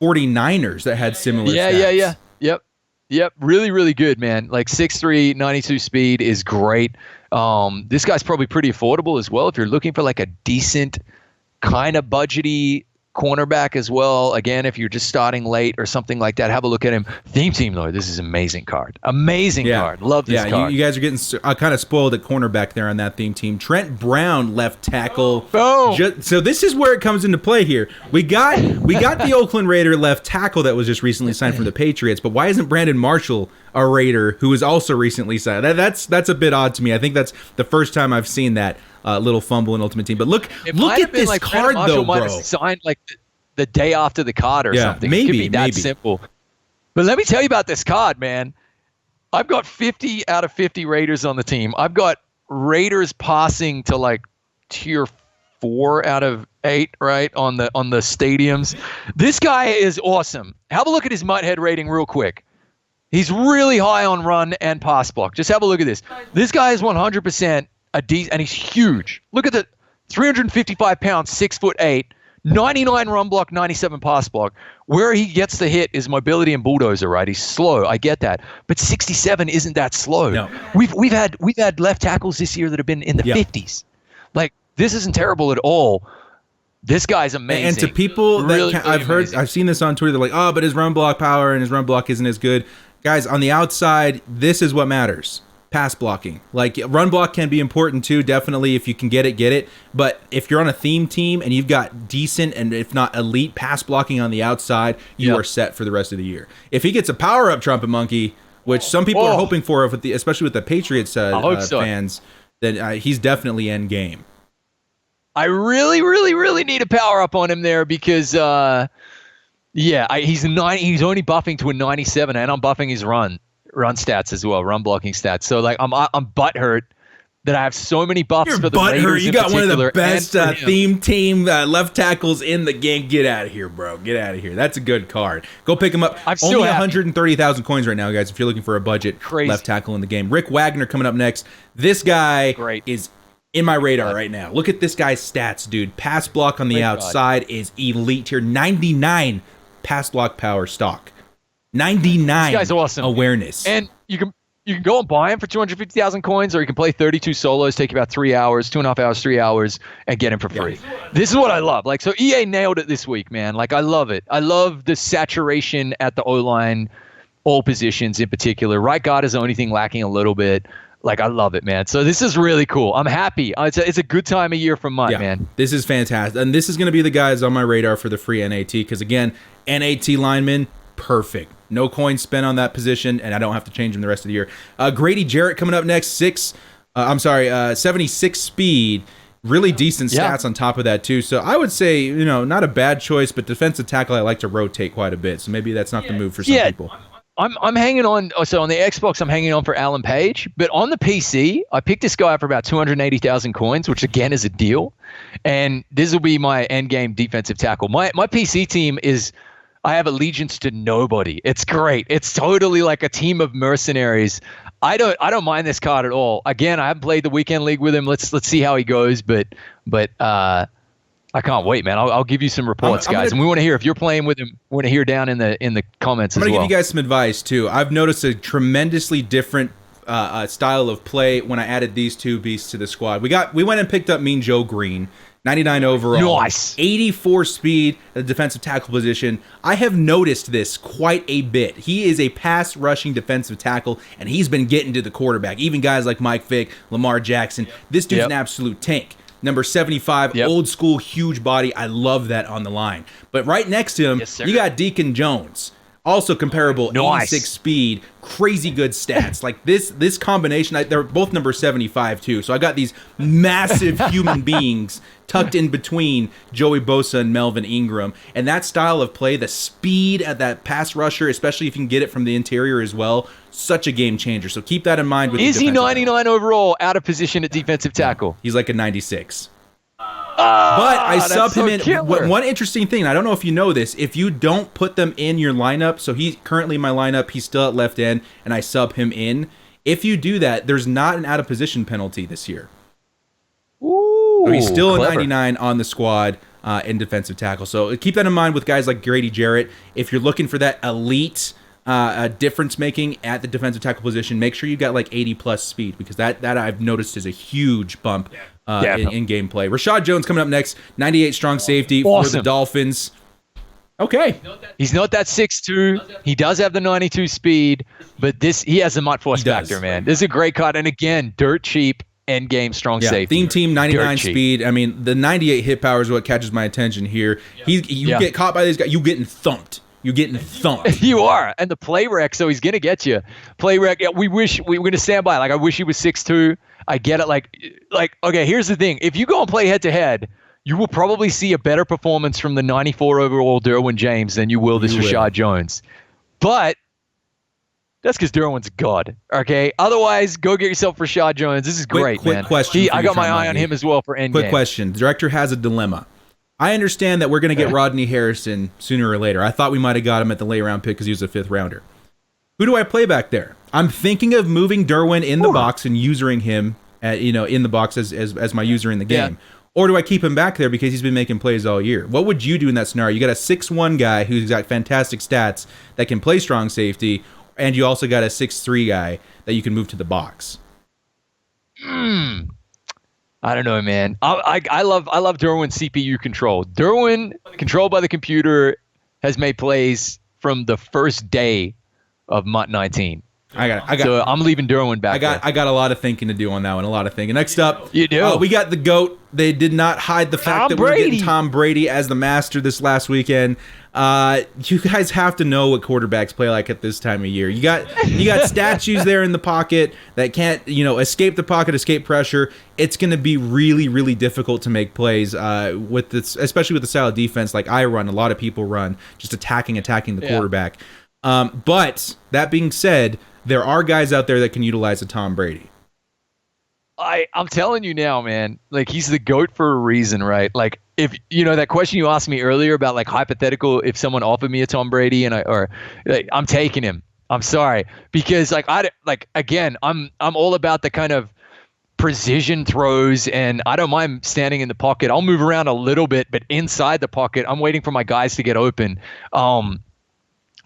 49ers that had similar stats. Yep. Really, really good, man. Like 6'3", 92 speed is great. This guy's probably pretty affordable as well if you're looking for like a decent kind of budgety cornerback as well. Again, if you're just starting late or something like that, have a look at him. Theme team, though, this is amazing card. Card. Love this card. You guys are getting kind of spoiled at cornerback there on that theme team. Trent Brown, left tackle. Boom. So this is where it comes into play here. We got the Oakland Raider left tackle that was just recently signed from the Patriots, but why isn't Brandon Marshall a Raider who was also recently signed? That's a bit odd to me. I think that's the first time I've seen that. Little fumble in Ultimate Team, but look at this like card though, bro. Might have signed like the day after the card or something. Maybe, it could be that simple. But let me tell you about this card, man. I've got 50 out of 50 Raiders on the team. I've got Raiders passing to like tier 4 out of 8, right, on the stadiums. This guy is awesome. Have a look at his MUT head rating real quick. He's really high on run and pass block. Just have a look at this. This guy is 100% and he's huge. Look at the 355 pounds, 6'8", 99 run block, 97 pass block. Where he gets the hit is mobility and bulldozer, right? He's slow. I get that, but 67 isn't that slow. No. We've had left tackles this year that have been in the 50s. Like, this isn't terrible at all. This guy's amazing. And to people really, that really I've seen this on Twitter. They're like, oh, but his run block power and his run block isn't as good. Guys, on the outside, this is what matters. Pass blocking. Like, run block can be important too, definitely. If you can get it. But if you're on a theme team and you've got decent and if not elite pass blocking on the outside, you are set for the rest of the year. If he gets a power up Trumpetmonkey, which some people are hoping for, especially with the Patriots fans, then he's definitely end game. I really, really, really need a power up on him there because, he's he's only buffing to a 97, and I'm buffing his run stats as well, run blocking stats. So like I'm butthurt that I have so many buffs for the Raiders. You got one of the best theme team left tackles in the game. Get out of here, bro. Get out of here. That's a good card. Go pick him up. Only 130,000 coins right now, guys, if you're looking for a budget left tackle in the game. Rick Wagner coming up next. This guy is in my radar right now. Look at this guy's stats, dude. Pass block on the outside is elite here. 99 pass block power stock. 99 this guy's awesome. Awareness. And you can go and buy him for 250,000 coins, or you can play 32 solos, take about 3 hours, 2.5 hours, 3 hours, and get him for free. This is what I love. Like, so EA nailed it this week, man. Like, I love it. I love the saturation at the O-line, all positions in particular. Right guard is the only thing lacking a little bit. Like, I love it, man. So this is really cool. I'm happy. It's a good time of year for MUT, man. This is fantastic. And this is going to be the guys on my radar for the free NAT because, again, NAT lineman, perfect. No coins spent on that position, and I don't have to change him the rest of the year. Grady Jarrett coming up next, 76 speed. Really decent stats on top of that, too. So I would say, not a bad choice, but defensive tackle I like to rotate quite a bit. So maybe that's not the move for some people. I'm hanging on. So on the Xbox, I'm hanging on for Alan Page. But on the PC, I picked this guy up for about 280,000 coins, which again is a deal. And this will be my end game defensive tackle. My PC team is, I have allegiance to nobody. It's great. It's totally like a team of mercenaries. I don't mind this card at all. Again, I haven't played the weekend league with him. Let's see how he goes. But I can't wait, man. I'll give you some reports, guys, and we want to hear if you're playing with him. We want to hear down in the comments as well. I'm gonna give you guys some advice too. I've noticed a tremendously different style of play when I added these two beasts to the squad. We went and picked up Mean Joe Green, 99 overall, nice, 84 speed at the defensive tackle position. I have noticed this quite a bit. He is a pass rushing defensive tackle, and he's been getting to the quarterback. Even guys like Mike Vick, Lamar Jackson. This dude's an absolute tank. Number 75, old school, huge body. I love that on the line. But right next to him, you got Deacon Jones. Also comparable, 86 speed, crazy good stats. Like this combination, they're both number 75 too. So I got these massive human beings tucked in between Joey Bosa and Melvin Ingram. And that style of play, the speed at that pass rusher, especially if you can get it from the interior as well, such a game changer. So keep that in mind. Is he 99 overall out of position at defensive tackle? He's like a 96. But I sub him in. One interesting thing, I don't know if you know this, if you don't put them in your lineup, so he's currently in my lineup, he's still at left end, and I sub him in. If you do that, there's not an out of position penalty this year. Ooh, so he's still a 99 on the squad in defensive tackle. So keep that in mind with guys like Grady Jarrett. If you're looking for that elite difference making at the defensive tackle position, make sure you got like 80 plus speed, because that I've noticed is a huge bump in gameplay. Rashad Jones coming up next, 98 strong safety for the Dolphins. Okay. He's not that 6'2". He does have the 92 speed, but he has a MUT force factor, man. This is a great card. And again, dirt cheap, end game strong safety. Theme team, 99 speed. I mean, the 98 hit power is what catches my attention here. You get caught by this guy, you getting thumped. You're getting thumped. You are. And the play rec, so he's going to get you. Play rec, we wish, we're going to stand by. Like, I wish he was 6'2". I get it. Like, okay, here's the thing. If you go and play head-to-head, you will probably see a better performance from the 94 overall Derwin James than you will this Rashad Jones. But That's because Derwin's God. Okay. Otherwise, go get yourself Rashad Jones. This is great, quick man. question for I you, got my eye on Trumpetmonkey. him as well for endgame. Quick question. The director has a dilemma. I understand that we're going to get Rodney Harrison sooner or later. I thought we might have got him at the late round pick because he was a 5th rounder. Who do I play back there? I'm thinking of moving Derwin in the box and using him in the box as my user in the game. Yeah. Or do I keep him back there because he's been making plays all year? What would you do in that scenario? You got a 6'1" guy who's got fantastic stats that can play strong safety, and you also got a 6'3" guy that you can move to the box. I don't know, man. I love Derwin CPU control. Derwin, controlled by the computer, has made plays from the first day of MUT 19. So I'm leaving Derwin back. I got a lot of thinking to do on that one. A lot of thinking. Next up, You do? We got the GOAT. They did not hide the fact that we're getting Tom Brady as the master this last weekend. You guys have to know what quarterbacks play like at this time of year. You got statues there in the pocket that can't escape the pocket, escape pressure. It's going to be really, really difficult to make plays with this, especially with the style of defense like I run. A lot of people run just attacking the quarterback. But that being said, there are guys out there that can utilize a Tom Brady. I'm telling you now, man, like he's the GOAT for a reason, right? Like if that question you asked me earlier about like hypothetical, if someone offered me a Tom Brady I'm taking him. I'm sorry, because I'm all about the kind of precision throws, and I don't mind standing in the pocket. I'll move around a little bit, but inside the pocket, I'm waiting for my guys to get open.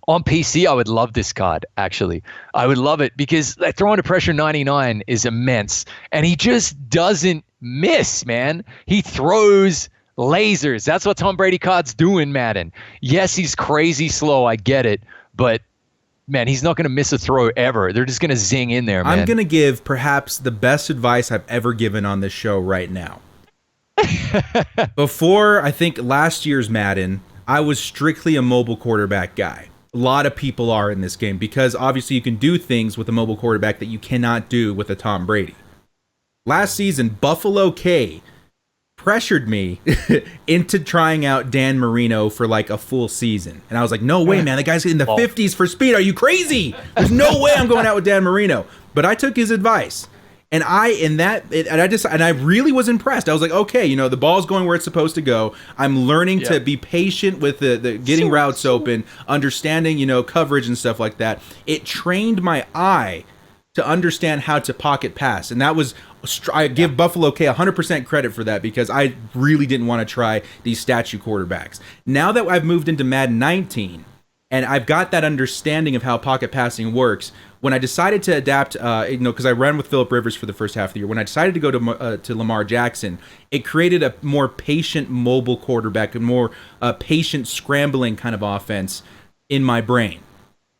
On PC, I would love this card, actually. I would love it because throwing to pressure 99 is immense. And he just doesn't miss, man. He throws lasers. That's what Tom Brady cards do in Madden. Yes, he's crazy slow. I get it. But, man, he's not going to miss a throw ever. They're just going to zing in there, man. I'm going to give perhaps the best advice I've ever given on this show right now. Before, I think, last year's Madden, I was strictly a mobile quarterback guy. A lot of people are in this game because obviously you can do things with a mobile quarterback that you cannot do with a Tom Brady. Last season, Buffalo K pressured me into trying out Dan Marino for like a full season. And I was like, no way, man. The guy's in the 50s for speed. Are you crazy? There's no way I'm going out with Dan Marino. But I took his advice. And I really was impressed. I was like, okay, the ball's going where it's supposed to go. I'm learning to be patient with the getting routes open, understanding, coverage and stuff like that. It trained my eye to understand how to pocket pass. And that was, I give Buffalo K 100% credit for that because I really didn't want to try these statue quarterbacks. Now that I've moved into Madden 19 and I've got that understanding of how pocket passing works, when I decided to adapt, because I ran with Phillip Rivers for the first half of the year, when I decided to go to Lamar Jackson, it created a more patient mobile quarterback, a more patient scrambling kind of offense in my brain,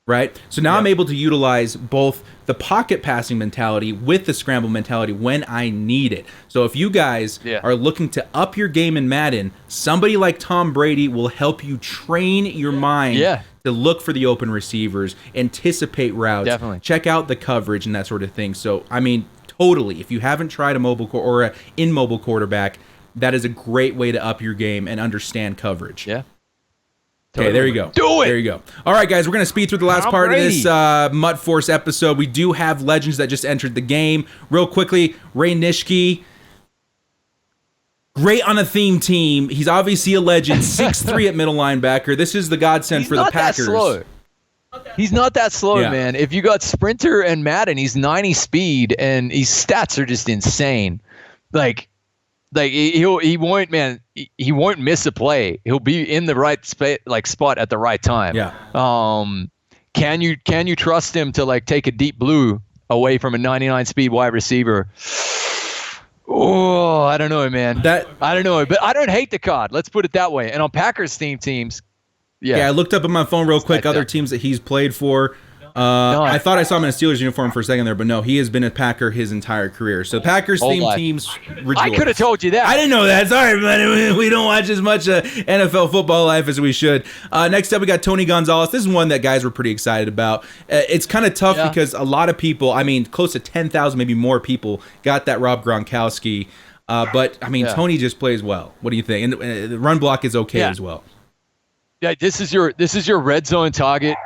right? So now I'm able to utilize both the pocket passing mentality with the scramble mentality when I need it. So if you guys are looking to up your game in Madden, somebody like Tom Brady will help you train your mind to look for the open receivers, anticipate routes, check out the coverage and that sort of thing. So, I mean, totally. If you haven't tried a mobile or a in-mobile quarterback, that is a great way to up your game and understand coverage. Yeah. Okay, there you go. Do it! There you go. All right, guys, we're going to speed through the last part of this MUT Force episode. We do have legends that just entered the game. Real quickly, Ray Nitschke. Great on a theme team. He's obviously a legend. 6'3" at middle linebacker. This is the godsend for the Packers. He's not that slow, man. If you got Sprinter and Madden, he's 90 speed, and his stats are just insane. Like he won't miss a play. He'll be in the right spot at the right time. Yeah. Can you trust him to take a deep blue away from a 99 speed wide receiver? Oh, I don't know, man. I don't know, but I don't hate the card. Let's put it that way. And on Packers theme teams, I looked up on my phone real quick other teams that he's played for. I thought I saw him in a Steelers uniform for a second there, but no, he has been a Packer his entire career. So Packers theme teams rejoice. I could have told you that. I didn't know that. Sorry, man. We don't watch as much NFL football life as we should. Next up, we got Tony Gonzalez. This is one that guys were pretty excited about. It's kind of tough because a lot of people, close to 10,000, maybe more people, got that Rob Gronkowski. But, Tony just plays well. What do you think? And the run block is okay as well. Yeah, this is your red zone target,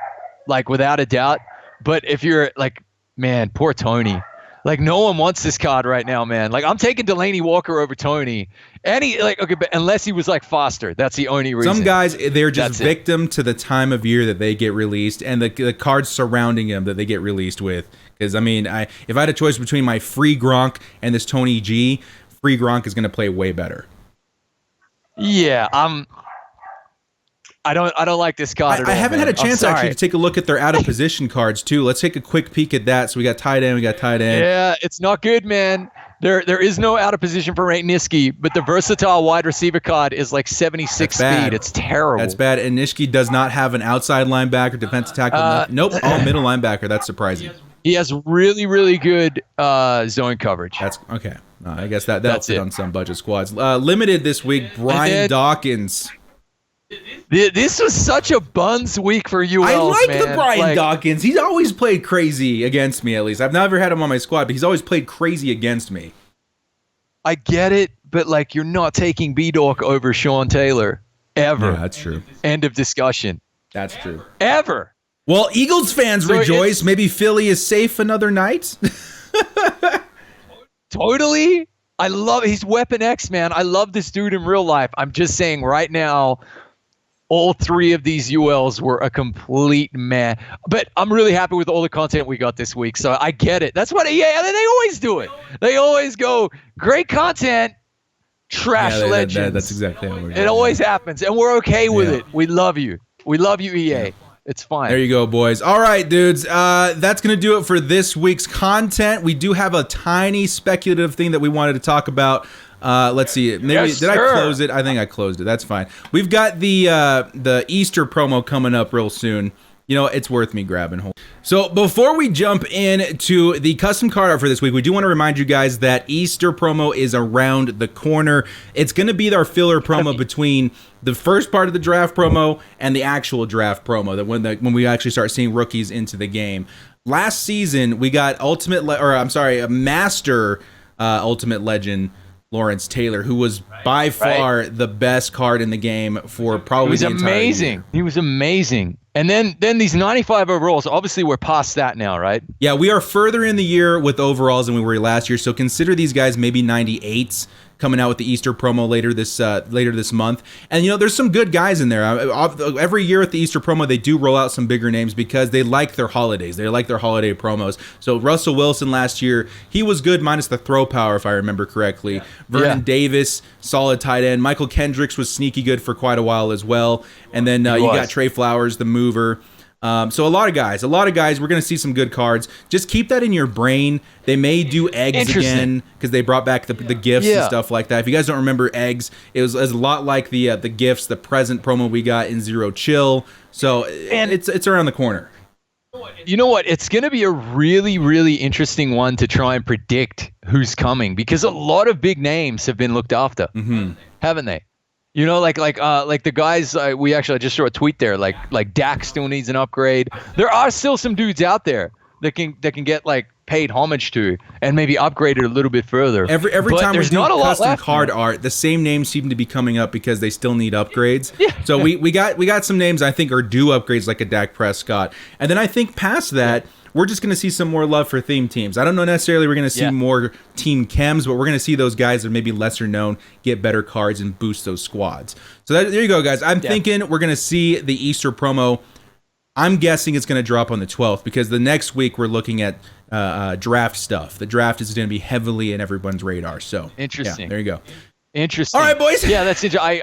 without a doubt. But if you're like, man, poor Tony. Like no one wants this card right now, man. Like I'm taking Delaney Walker over Tony. Okay, but unless he was like Foster, that's the only reason. Some guys, they're just That's it. victim to the time of year that they get released and the cards surrounding them that they get released with. Because I mean, if I had a choice between my free Gronk and this Tony G, free Gronk is going to play way better. Yeah, I don't like this card at all. I haven't man. had a chance I'm actually sorry. to take a look at their out of position cards too. Let's take a quick peek at that. So we got tight end, Yeah, it's not good, man. There is no out of position for Ray Niski, but the versatile wide receiver card is like 76 That's bad. speed. It's terrible. That's bad. And Nishki does not have an outside linebacker, defensive tackle. Nope, all middle linebacker. That's surprising. He has really, really good zone coverage. That's okay. I guess that'll That's fit it. on some budget squads. Limited this week, Brian then- Dawkins. This was such a buns week for UL. I like man. the Brian Like, Dawkins. He's always played crazy against me, at least. I've never had him on my squad, but he's always played crazy against me. I get it, but like you're not taking B-Dork over Sean Taylor ever. Yeah, that's true. End of discussion. That's true. Ever. Well, Eagles fans So rejoice. Maybe Philly is safe another night. Totally. He's Weapon X, man. I love this dude in real life. I'm just saying right now, all three of these ULs were a complete man. But I'm really happy with all the content we got this week. So I get it. That's what, they always do it. They always go, great content, trash legends. That's exactly how we're doing It always happens. And we're okay with Yeah. it. We love you. We love you, EA. It's fine. There you go, boys. All right, dudes. That's going to do it for this week's content. We do have a tiny speculative thing that we wanted to talk about. Let's see. Maybe Yes, did I sir. close it? I think I closed it. That's fine. We've got the Easter promo coming up real soon. You know, it's worth me grabbing hold. So before we jump into the custom card art for this week, we do want to remind you guys that Easter promo is around the corner. It's going to be our filler promo between the first part of the draft promo and the actual draft promo. That when we actually start seeing rookies into the game. Last season we got a Master Ultimate Legend Lawrence Taylor, who was by far the best card in the game for probably He was the entire amazing. year. He was amazing. And then these 95 overalls, obviously we're past that now, right? Yeah, we are further in the year with overalls than we were last year, so consider these guys maybe 98s coming out with the Easter promo later this month. And you know, there's some good guys in there. Every year at the Easter promo, they do roll out some bigger names because they like their holidays. They like their holiday promos. So Russell Wilson last year, he was good minus the throw power, if I remember correctly. Vernon Davis, solid tight end. Michael Kendricks was sneaky good for quite a while as well. And then you got Trey Flowers, the mover. So a lot of guys. We're going to see some good cards. Just keep that in your brain. They may do eggs again because they brought back the gifts and stuff like that. If you guys don't remember eggs, it was a lot like the gifts, the present promo we got in Zero Chill. So it's around the corner. You know what? It's going to be a really, really interesting one to try and predict who's coming because a lot of big names have been looked after, haven't they? You know, like the guys I just saw a tweet there. Like Dak still needs an upgrade. There are still some dudes out there that can get like paid homage to and maybe upgraded a little bit further. Every But time we there's do not a lot custom left, card man. art, the same names seem to be coming up because they still need upgrades. Yeah. So we got some names I think are due upgrades like a Dak Prescott, and then I think past that. We're just going to see some more love for theme teams. I don't know necessarily we're going to see more team chems, but we're going to see those guys that are maybe lesser known get better cards and boost those squads. So there you go, guys. I'm thinking we're going to see the Easter promo. I'm guessing it's going to drop on the 12th because the next week we're looking at draft stuff. The draft is going to be heavily in everyone's radar. So Interesting. Yeah, there you go. Interesting. All right, boys. Yeah, that's interesting.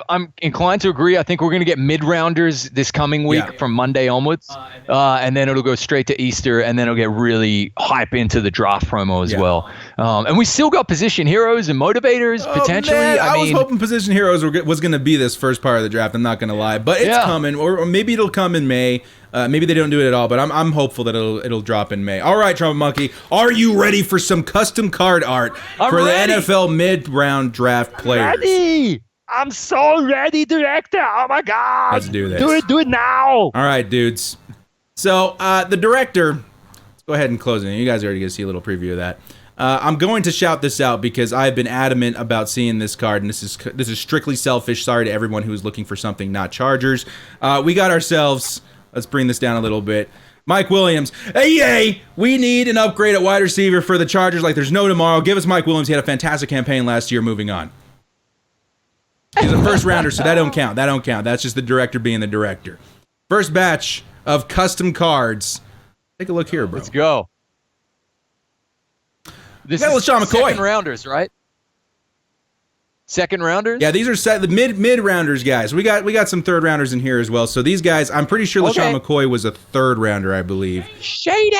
I'm inclined to agree. I think we're going to get mid-rounders this coming week from Monday onwards, and then it'll go straight to Easter, and then it'll get really hype into the draft promo as well. And we still got position heroes and motivators potentially. Man, I was mean, hoping position heroes was going to be this first part of the draft. I'm not going to lie, but it's coming, or maybe it'll come in May. Maybe they don't do it at all, but I'm hopeful that it'll drop in May. All right, Trumpetmonkey, are you ready for some custom card art for ready. the NFL mid-round draft players? Ready! I'm so ready, director. Oh my God! Let's do this. Do it now! All right, dudes. So the director, let's go ahead and close it. You guys are already going to see a little preview of that. I'm going to shout this out because I've been adamant about seeing this card, and this is strictly selfish. Sorry to everyone who's looking for something not Chargers. We got ourselves. Let's bring this down a little bit. Mike Williams. Hey, yay! We need an upgrade at wide receiver for the Chargers like there's no tomorrow. Give us Mike Williams. He had a fantastic campaign last year. Moving on. He's a first rounder, so that don't count. That's just the director being the director. First batch of custom cards. Take a look here, bro. Let's go. This is LaShawn McCoy. Second rounders, right? Second rounders? Yeah, these are the mid rounders, guys. We got some third rounders in here as well. So these guys, I'm pretty sure LaShawn McCoy was a third rounder, I believe. Shady.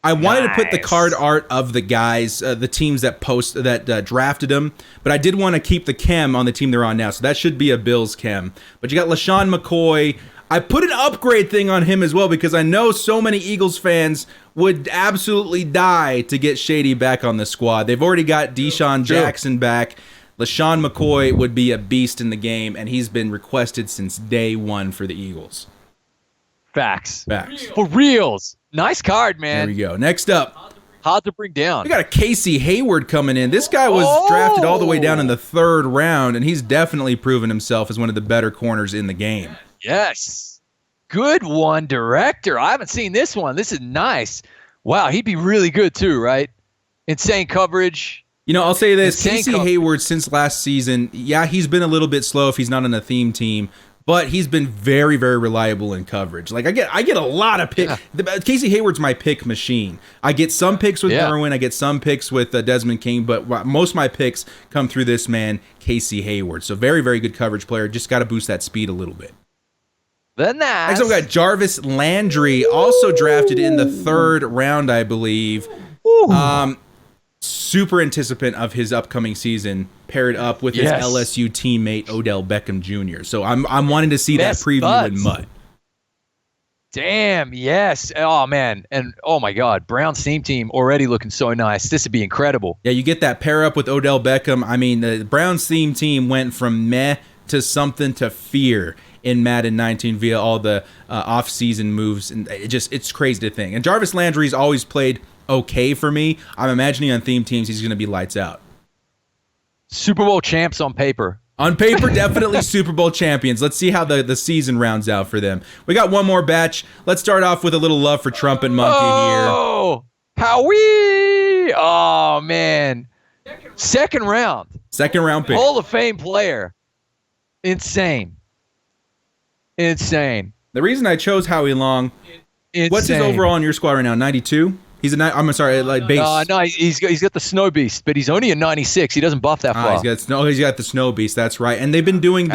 I wanted to put the card art of the guys, the teams that drafted them, but I did want to keep the chem on the team they're on now. So that should be a Bills chem. But you got LaShawn McCoy. I put an upgrade thing on him as well because I know so many Eagles fans would absolutely die to get Shady back on the squad. They've already got Deshaun Jackson back. LaShawn McCoy would be a beast in the game, and he's been requested since day one for the Eagles. Facts. For reals. Nice card, man. There we go. Next up. Hard to bring down. We got a Casey Hayward coming in. This guy was drafted all the way down in the third round, and he's definitely proven himself as one of the better corners in the game. Yes. Good one, director. I haven't seen this one. This is nice. Wow, he'd be really good too, right? Insane coverage. You know, I'll say this. Casey Hayward, since last season, yeah, he's been a little bit slow if he's not on a theme team, but he's been very, very reliable in coverage. Like, I get a lot of picks. Yeah. Casey Hayward's my pick machine. I get some picks with Derwin. I get some picks with Desmond King, but most of my picks come through this man, Casey Hayward. So very, very good coverage player. Just got to boost that speed a little bit. Next up, we got Jarvis Landry, also drafted in the third round, I believe. Super anticipant of his upcoming season, paired up with his LSU teammate Odell Beckham Jr. So I'm wanting to see that preview in MUT. Damn, yes. Oh, man. And, oh, my God, Brown's team already looking so nice. This would be incredible. Yeah, you get that pair up with Odell Beckham. I mean, the Browns team went from meh to something to fear in Madden 19 via all the off-season moves, and it's crazy to think. And Jarvis Landry's always played okay for me. I'm imagining on theme teams he's going to be lights out. Super Bowl champs on paper. On paper, definitely Super Bowl champions. Let's see how the season rounds out for them. We got one more batch. Let's start off with a little love for Trumpetmonkey here. Oh, Howie! Oh, man. Second round pick. Hall of Fame player. Insane. The reason I chose Howie Long, what's his overall in your squad right now? 92? He's I'm sorry, like base. No, he's got the Snow Beast, but he's only a 96. He doesn't buff that far. He's got the Snow Beast. That's right. And they've been doing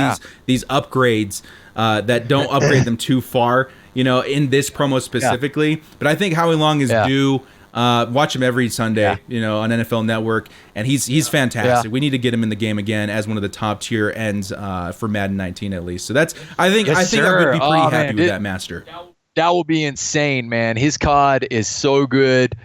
these upgrades that don't upgrade them too far. You know, in this promo specifically. Yeah. But I think Howie Long is due. Watch him every Sunday, you know, on NFL Network, and he's fantastic. Yeah. We need to get him in the game again as one of the top tier ends for Madden 19 at least. So that's I think I would be pretty happy with that master. That will be insane, man. His COD is so good.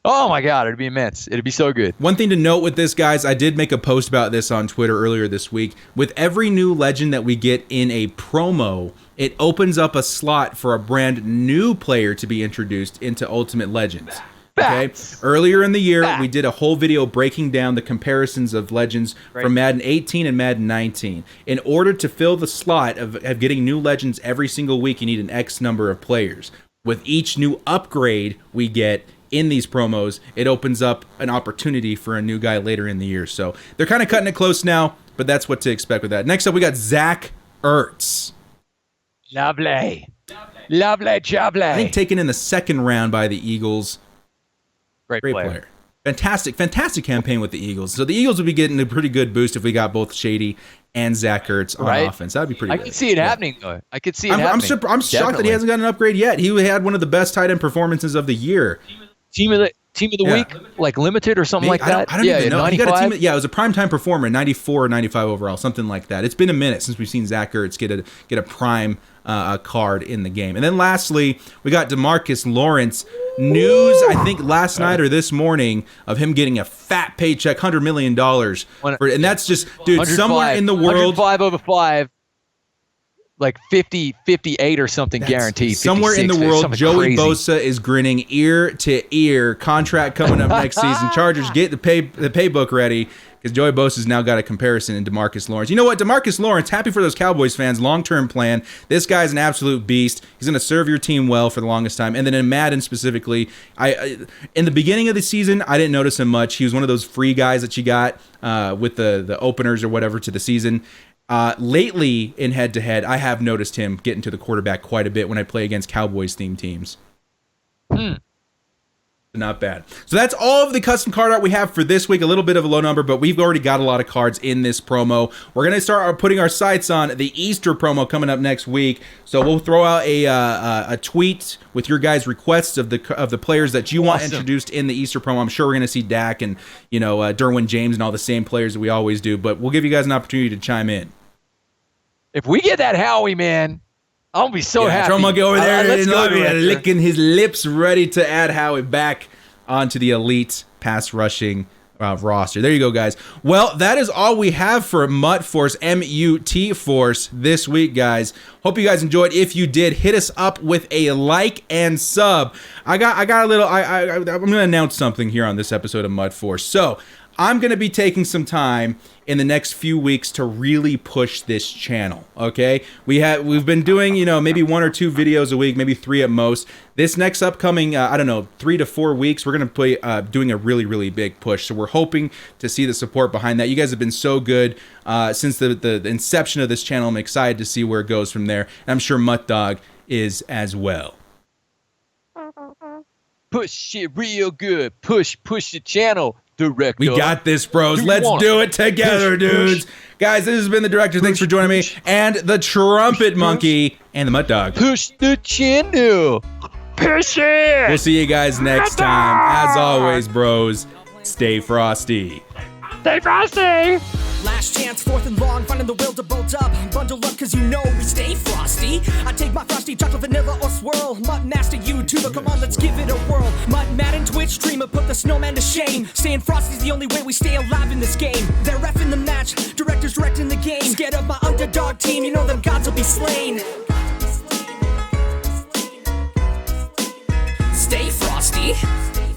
Oh my God, it'd be immense. It'd be so good. One thing to note with this, guys, I did make a post about this on Twitter earlier this week. With every new legend that we get in a promo, it opens up a slot for a brand new player to be introduced into Ultimate Legends. Okay. Earlier in the year, we did a whole video breaking down the comparisons of legends from Madden 18 and Madden 19. In order to fill the slot of getting new legends every single week, you need an X number of players. With each new upgrade we get in these promos, it opens up an opportunity for a new guy later in the year. So they're kind of cutting it close now, but that's what to expect with that. Next up, we got Zach Ertz. Lovely. I think taken in the second round by the Eagles. Great player. Fantastic campaign with the Eagles. So the Eagles would be getting a pretty good boost if we got both Shady and Zach Ertz on offense. That'd be pretty good. I could see it happening, though. I could see it happening. I'm shocked that he hasn't gotten an upgrade yet. He had one of the best tight end performances of the year. Team of the week, like limited or something like that. I don't even know. He got a team. Yeah, it was a primetime performer, 94 or 95 overall, something like that. It's been a minute since we've seen Zach Ertz get a prime card in the game. And then lastly, we got DeMarcus Lawrence. News, I think last night or this morning, of him getting a fat paycheck, $100 million. And that's just, dude, somewhere in the world. 105 over 5. Like 50, 58 or something guaranteed. Somewhere in the world, Joey Bosa is grinning ear to ear. Contract coming up next season. Chargers, get the paybook ready because Joey Bosa's now got a comparison in DeMarcus Lawrence. You know what? DeMarcus Lawrence, happy for those Cowboys fans, long-term plan. This guy's an absolute beast. He's going to serve your team well for the longest time. And then in Madden specifically, in the beginning of the season, I didn't notice him much. He was one of those free guys that you got with the openers or whatever to the season. Lately in head-to-head, I have noticed him getting to the quarterback quite a bit when I play against Cowboys-themed teams. Not bad. So that's all of the custom card art we have for this week. A little bit of a low number, but we've already got a lot of cards in this promo. We're going to start putting our sights on the Easter promo coming up next week. So we'll throw out a tweet with your guys' requests of the players that you want introduced in the Easter promo. I'm sure we're going to see Dak and Derwin James and all the same players that we always do, but we'll give you guys an opportunity to chime in. If we get that Howie, man, I'll be so happy. Trumpetmonkey over there is licking his lips, ready to add Howie back onto the elite pass rushing roster. There you go, guys. Well, that is all we have for MUT Force, M-U-T Force this week, guys. Hope you guys enjoyed. If you did, hit us up with a like and sub. I'm going to announce something here on this episode of MUT Force. So I'm going to be taking some time in the next few weeks to really push this channel, okay? We've been doing, maybe 1 or 2 videos a week, maybe 3 at most. This next upcoming, 3 to 4 weeks, we're going to be doing a really, really big push. So we're hoping to see the support behind that. You guys have been so good since the inception of this channel. I'm excited to see where it goes from there. And I'm sure Mutt Dog is as well. Push it real good. Push the channel. Director. We got this, bros. Let's do it together, dudes. Guys, this has been the Director. Thanks for joining me. And the Trumpetmonkey and the Mutt Dog. Push the channel. Push it! We'll see you guys next time. As always, bros, stay frosty. Stay frosty! Last chance, 4th and long, finding the will to bolt up. Bundle up, cause we stay frosty. I take my frosty chocolate, vanilla, or swirl. Mutt Master YouTuber, come on, let's give it a whirl. Mutt Madden Twitch streamer, put the snowman to shame. Staying frosty's the only way we stay alive in this game. They're reffing the match, directors directing the game. Scared of my underdog team, them gods will be slain. Stay frosty.